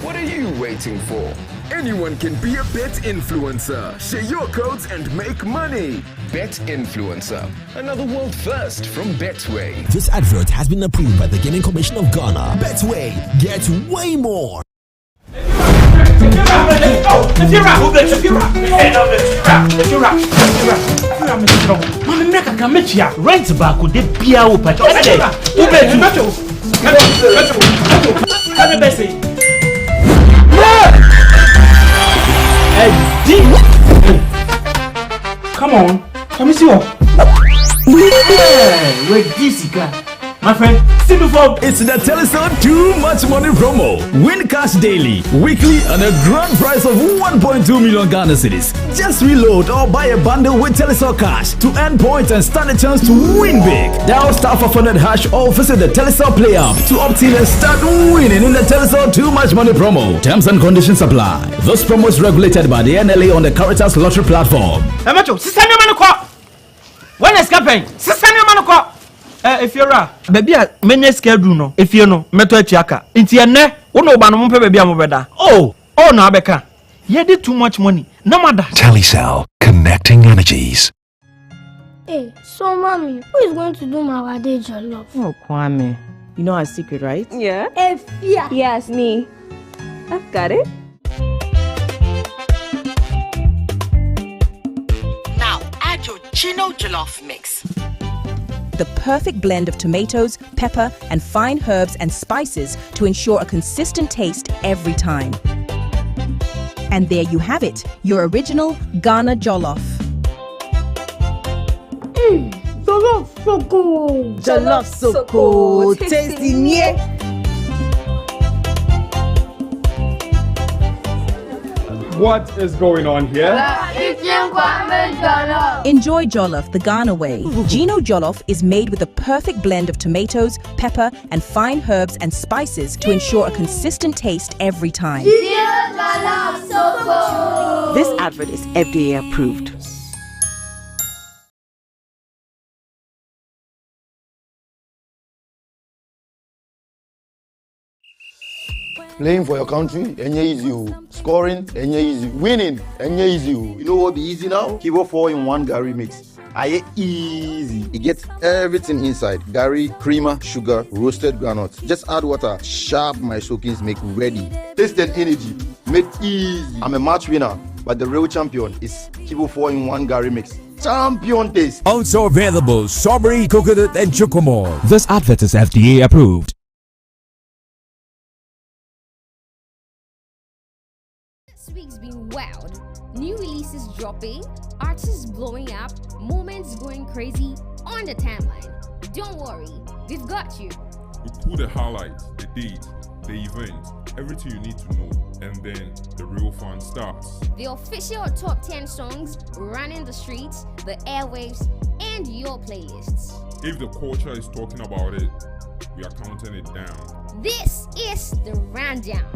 H: what are you waiting for?
B: Anyone can be a bet influencer. Share your codes and make money.
H: Bet Influencer, another world first from Betway.
E: This advert has been approved by the Gaming Commission of Ghana. Betway, get way more.
D: Rent back with the beer open. Come on, come see what? Wait, this guy. My friend, see before.
C: It's the Telecel Too Much Money promo. Win cash daily, weekly, and a grand prize of 1.2 million Ghana cedis. Just reload or buy a bundle with Telecel Cash to earn points and stand a chance to win big. Dial *500# or visit the Telecel Play app to opt in and start winning in the Telecel Too Much Money promo. Terms and conditions apply. This promo is regulated by the NLA on the Caritas Lottery platform.
D: When is campaign? If you're a baby, many schedule no. If you know, meto chiaka. Inti ene, uno banu mumpe baby amubeda. Oh, no abeka. You did too much money. No matter.
E: Telecel, connecting energies.
O: Hey, so mommy, who is going to do my day jollof?
P: Oh, Kwame. You know our secret, right?
Q: Yeah.
O: Efia.
Q: Yes, me. I've got it.
R: Now add your Gino jollof mix.
S: The perfect blend of tomatoes, pepper, and fine herbs and spices to ensure a consistent taste every time. And there you have it, your original Ghana jollof.
O: Jollof so good.
P: Jollof so good. Tasty, yeah.
T: What is going on here?
S: Enjoy jollof the Ghana way. Gino jollof is made with the perfect blend of tomatoes, pepper, and fine herbs and spices to ensure a consistent taste every time.
R: This advert is FDA approved.
I: Playing for your country, easy. Scoring, easy. Winning, easy. You know what be easy now? Kivo 4-in-1 Gary mix. Easy. It gets everything inside. Gary, creamer, sugar, roasted granules. Just add water. Sharp my soakings make ready. Taste and energy. Made easy. I'm a match winner, but the real champion is Kivo 4-in-1 Gary mix. Champion taste.
E: Also available strawberry, coconut, and chocomore. This advert is FDA approved.
U: This week's been wild. New releases dropping, artists blowing up, moments going crazy on the timeline. Don't worry, we've got you.
V: We pull the highlights, the dates, the event, everything you need to know, and then the real fun starts.
U: The official top 10 songs running the streets, the airwaves, and your playlists.
V: If the culture is talking about it, we are counting it down.
U: This is the rundown.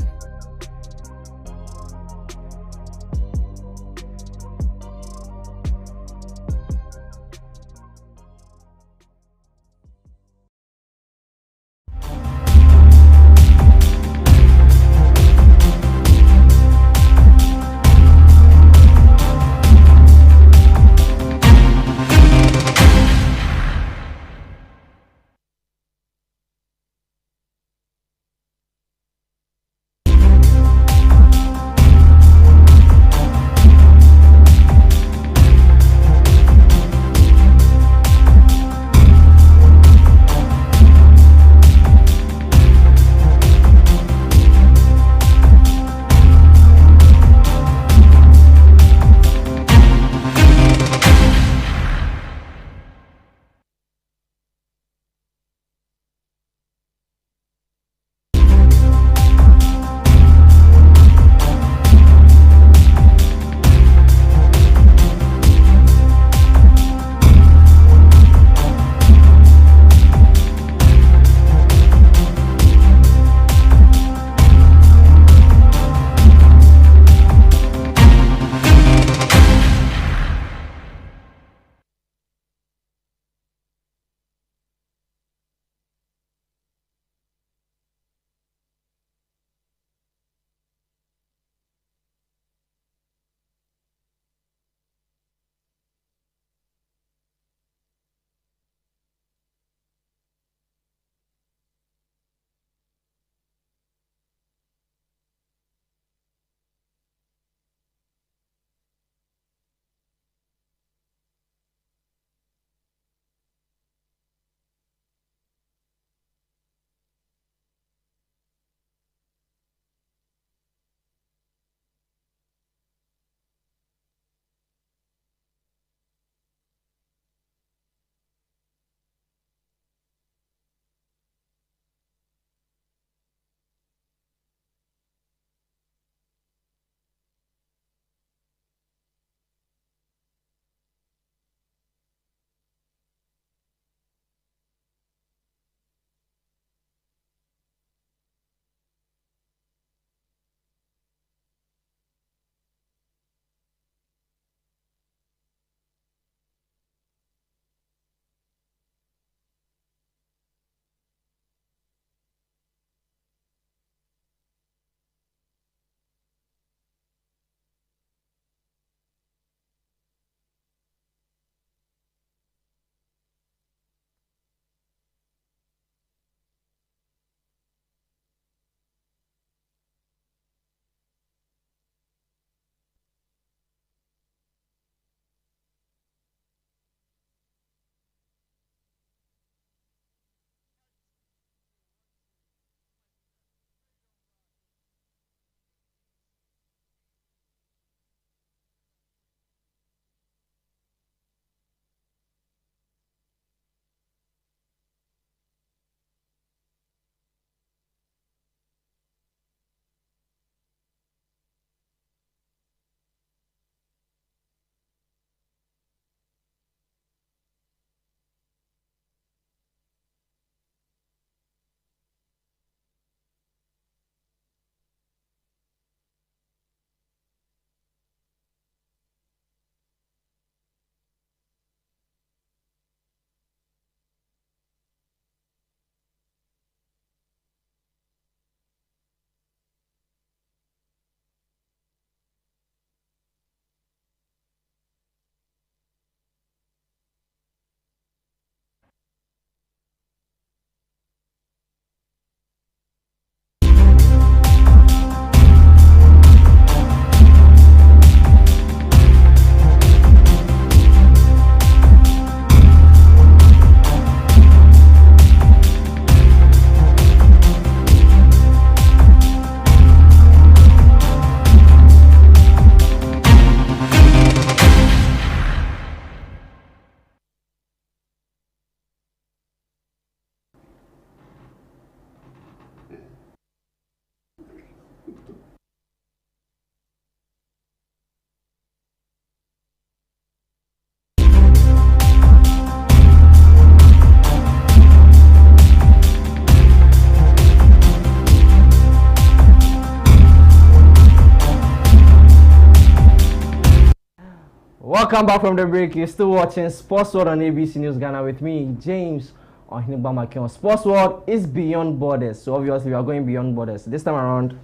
A: Welcome back from the break. You're still watching Sports World on ABC News Ghana with me, James Ohenba McKeown. Sports World is beyond borders, so obviously we are going beyond borders. This time around,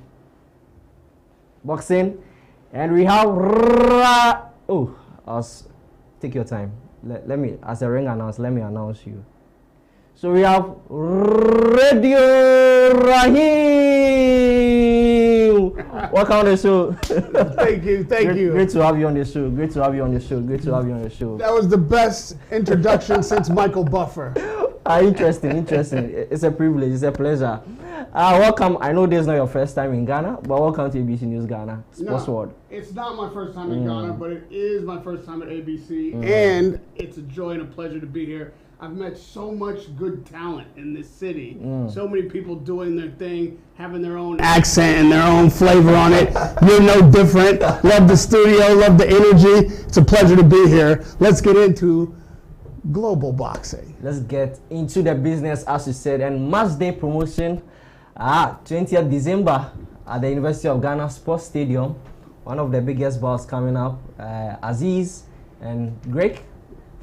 A: boxing, and we have take your time. Let me, as a ring announce, let me announce you. So we have Radio Rahim. Welcome on the show.
G: Thank you.
A: Great to have you on the show.
G: That was the best introduction since Michael Buffer.
A: Interesting. It's a privilege. It's a pleasure. Welcome. I know this is not your first time in Ghana, but welcome to ABC News Ghana, Sports World.
G: It's not my first time in Ghana, but it is my first time at ABC, and it's a joy and a pleasure to be here. I've met so much good talent in this city. So many people doing their thing, having their own accent and their own flavor on it. You're no different. Love the studio, love the energy. It's a pleasure to be here. Let's get into global boxing.
A: Let's get into the business, as you said, and Match Day promotion. 20th December at the University of Ghana Sports Stadium. One of the biggest bouts coming up. Aziz and Craig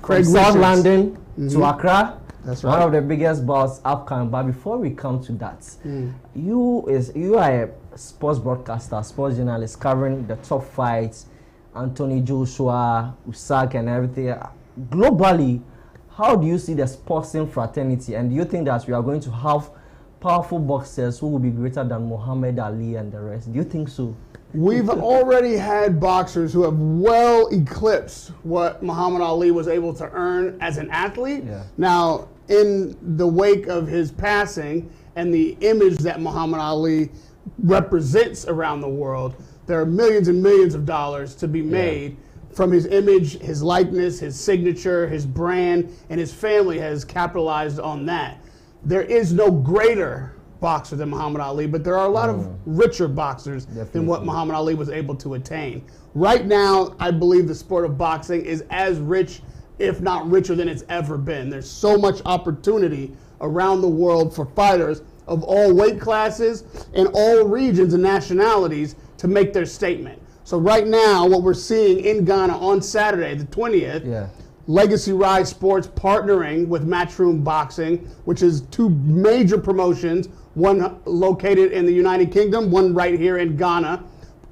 A: from South London to Accra.
G: That's right.
A: One of the biggest bouts upcoming. But before we come to that, you are a sports broadcaster, sports journalist, covering the top fights, Anthony Joshua, Usyk, and everything. Globally, how do you see the sporting fraternity? And do you think that we are going to have powerful boxers who will be greater than Muhammad Ali and the rest? Do you think so?
G: We've already had boxers who have well eclipsed what Muhammad Ali was able to earn as an athlete. Now, in the wake of his passing and the image that Muhammad Ali represents around the world, there are millions and millions of dollars to be made from his image, his likeness, his signature, his brand, and his family has capitalized on that. There is no greater boxer than Muhammad Ali, but there are a lot of richer boxers than what Muhammad Ali was able to attain. Right now, I believe the sport of boxing is as rich, if not richer than it's ever been. There's so much opportunity around the world for fighters of all weight classes and all regions and nationalities to make their statement. So right now, what we're seeing in Ghana on Saturday, the 20th, Legacy Rise Sports partnering with Matchroom Boxing, which is two major promotions, one located in the United Kingdom, one right here in Ghana,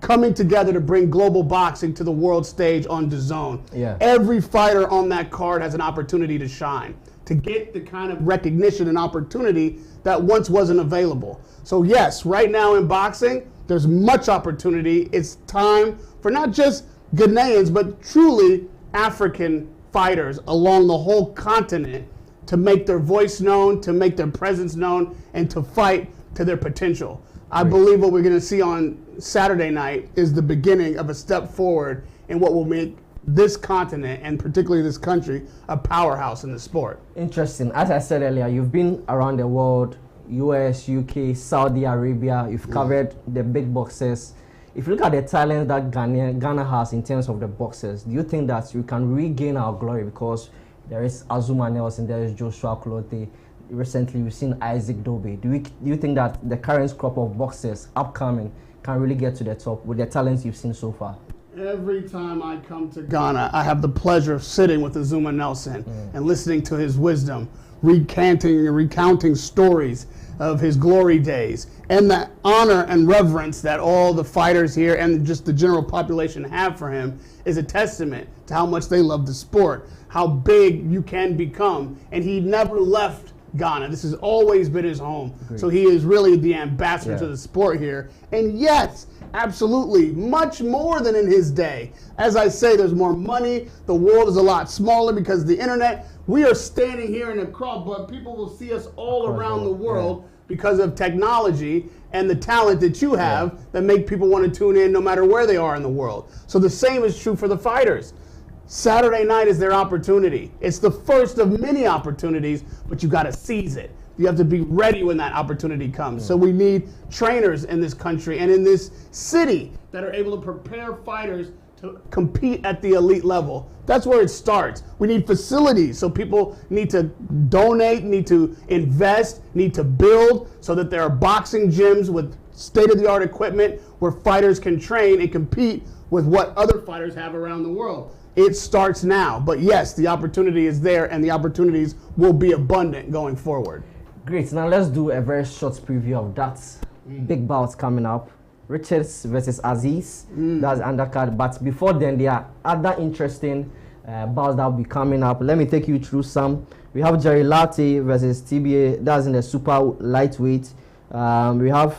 G: coming together to bring global boxing to the world stage on DAZN. Every fighter on that card has an opportunity to shine, to get the kind of recognition and opportunity that once wasn't available. So yes, right now in boxing, there's much opportunity. It's time for not just Ghanaians, but truly African fighters along the whole continent to make their voice known, to make their presence known, and to fight to their potential. I believe what we're going to see on Saturday night is the beginning of a step forward in what will make this continent, and particularly this country, a powerhouse in the sport.
A: Interesting. As I said earlier, you've been around the world, US, UK, Saudi Arabia. You've covered the big boxers. If you look at the talent that Ghana has in terms of the boxers, do you think that we can regain our glory? Because there is Azuma Nelson, there is Joshua Klote. Recently, we've seen Isaac Dobe. Do you think that the current crop of boxers upcoming can really get to the top with the talents you've seen so far?
G: Every time I come to Ghana, I have the pleasure of sitting with Azuma Nelson and listening to his wisdom, recounting stories of his glory days, and the honor and reverence that all the fighters here and just the general population have for him is a testament to how much they love the sport, how big you can become. And he never left Ghana. This has always been his home. So he is really the ambassador to the sport here. And yes, absolutely, much more than in his day. As I say, there's more money. The world is a lot smaller because of the internet. We are standing here in a crowd, but people will see us all around the world because of technology and the talent that you have that make people want to tune in no matter where they are in the world. So the same is true for the fighters. Saturday night is their opportunity. It's the first of many opportunities, but you got to seize it. You have to be ready when that opportunity comes. So we need trainers in this country and in this city that are able to prepare fighters to compete at the elite level. That's where it starts. We need facilities, so people need to donate, need to invest, need to build, so that there are boxing gyms with state-of-the-art equipment where fighters can train and compete with what other fighters have around the world. It starts now. But yes, the opportunity is there, and the opportunities will be abundant going forward.
A: Great. Now let's do a very short preview of that big bout coming up. Richards versus Aziz. That's undercard. But before then, there are other interesting bouts that will be coming up. Let me take you through some. We have Jerry Latte versus TBA. That's in the super lightweight. We have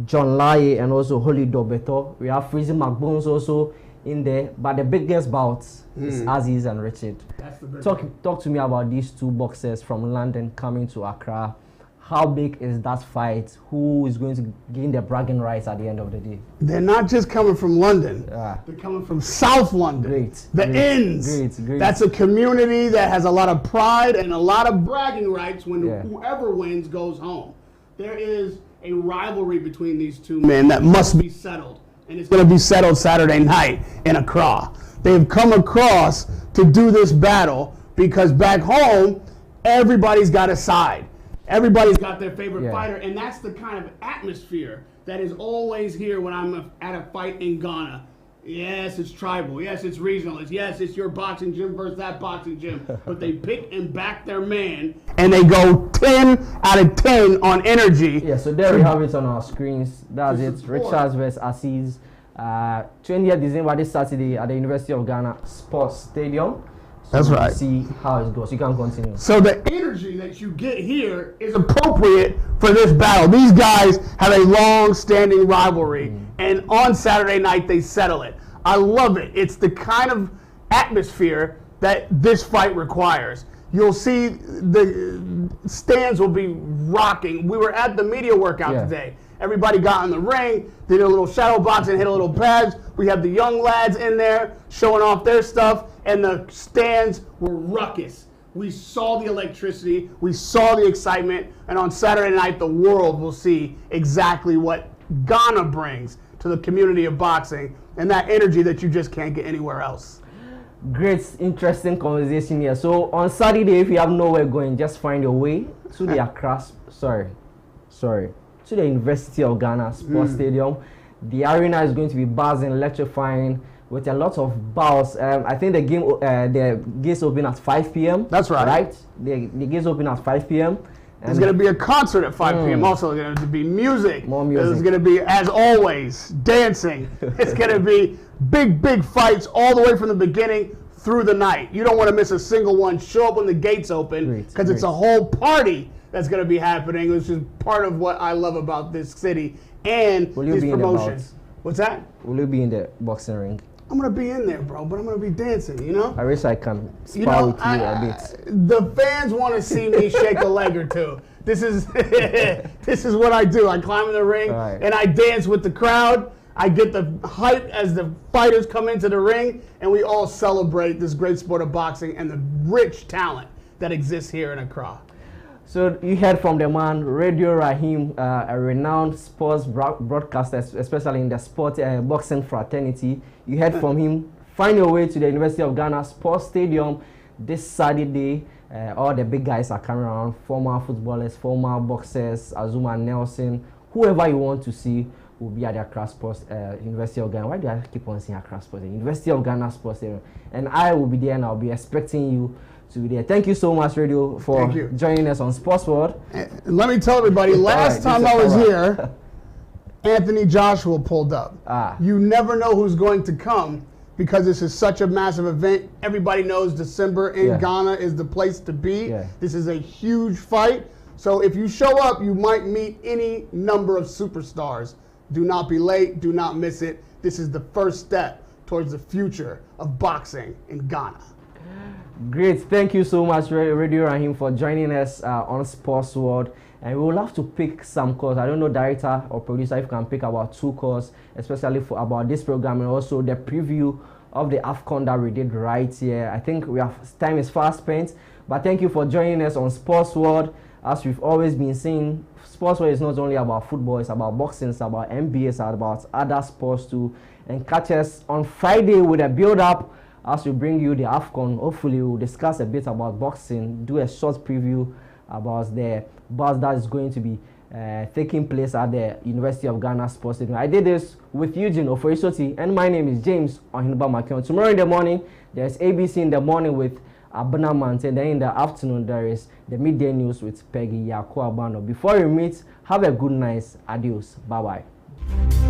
A: John Laye and also Holly Dobeto. We have Freezy McBones also in there. But the biggest bout is Aziz and Richard.
G: That's the big
A: Talk to me about these two boxers from London coming to Accra. How big is that fight? Who is going to gain the bragging rights at the end of the day?
G: They're not just coming from London. They're coming from South London.
A: Great.
G: The Inns.
A: Great.
G: That's a community that has a lot of pride and a lot of bragging rights when whoever wins goes home. There is a rivalry between these two men that must be settled. And it's going to be settled Saturday night in Accra. They've come across to do this battle because back home, everybody's got a side. Everybody's got their favorite fighter, and that's the kind of atmosphere that is always here when I'm at a fight in Ghana. Yes, it's tribal. Yes, it's regional. Yes, it's your boxing gym versus that boxing gym. But they pick and back their man, and they go 10 out of 10 on energy.
A: Yeah, so there we have it on our screens. That's it. Richards versus Aziz. 20th December, this Saturday at the University of Ghana Sports Stadium. So
G: That's right.
A: See how it goes. You can continue.
G: So the energy that you get here is appropriate for this battle. These guys have a long-standing rivalry, and on Saturday night they settle it. I love it. It's the kind of atmosphere that this fight requires. You'll see the stands will be rocking. We were at the media workout today. Everybody got in the ring, did a little shadow boxing, hit a little pads. We have the young lads in there showing off their stuff, and the stands were ruckus. We saw the electricity, we saw the excitement, and on Saturday night, the world will see exactly what Ghana brings to the community of boxing and that energy that you just can't get anywhere else.
A: Great, interesting conversation here. So on Saturday, if you have nowhere going, just find your way to the Accra, to the University of Ghana Sports Stadium. The arena is going to be buzzing, electrifying, with a lot of bouts. I think the gates open at 5 p.m.
G: That's right.
A: Right? The gates open at 5 p.m.
G: There's going to be a concert at 5 p.m. Also, there's going to be music.
A: More music.
G: There's going to be, as always, dancing. It's going to be big fights all the way from the beginning through the night. You don't want to miss a single one. Show up when the gates open because it's a whole party that's going to be happening, which is part of what I love about this city and these promotions. What's that?
A: Will you be in the boxing ring?
G: I'm going to be in there, bro, but I'm going to be dancing, you know?
A: I wish I can spar with you a bit.
G: The fans want to see me shake a leg or two. This is this is what I do. I climb in the ring and I dance with the crowd. I get the hype as the fighters come into the ring, and we all celebrate this great sport of boxing and the rich talent that exists here in Accra.
A: So you heard from the man, Radio Rahim, a renowned sports broadcaster, especially in the sport boxing fraternity. You heard from him. Find your way to the University of Ghana Sports Stadium this Saturday. All the big guys are coming around, former footballers, former boxers, Azuma Nelson, whoever you want to see will be at the Accra Sports University of Ghana. Why do I keep on saying Accra Sports? University of Ghana Sports Stadium. And I will be there, and I'll be expecting you to be there. Thank you so much, Radio, for joining us on Sports World.
G: Let me tell everybody, last time I was here, Anthony Joshua pulled up. You never know who's going to come because this is such a massive event. Everybody knows December in Ghana is the place to be. This is a huge fight. So if you show up, you might meet any number of superstars. Do not be late. Do not miss it. This is the first step towards the future of boxing in Ghana.
A: Great. Thank you so much, Radio Rahim, for joining us on Sports World. And we will have to pick some calls. I don't know, director or producer, if you can pick about 2 calls, especially for about this program and also the preview of the AFCON that we did right here. I think time is fast spent. But thank you for joining us on Sports World. As we've always been saying, Sports World is not only about football, it's about boxing, it's about NBA, it's about other sports too. And catch us on Friday with a build-up as we bring you the AFCON. Hopefully we'll discuss a bit about boxing, do a short preview about the bout that is going to be taking place at the University of Ghana Sports Stadium. I did this with Eugene, Ofori, Sottie, and my name is James Ohenba McKeown. Tomorrow in the morning, there's ABC in the morning with Abunamant, and then in the afternoon, there is the midday news with Peggy Yakuabano. Before we meet, have a good night. Adios. Bye-bye.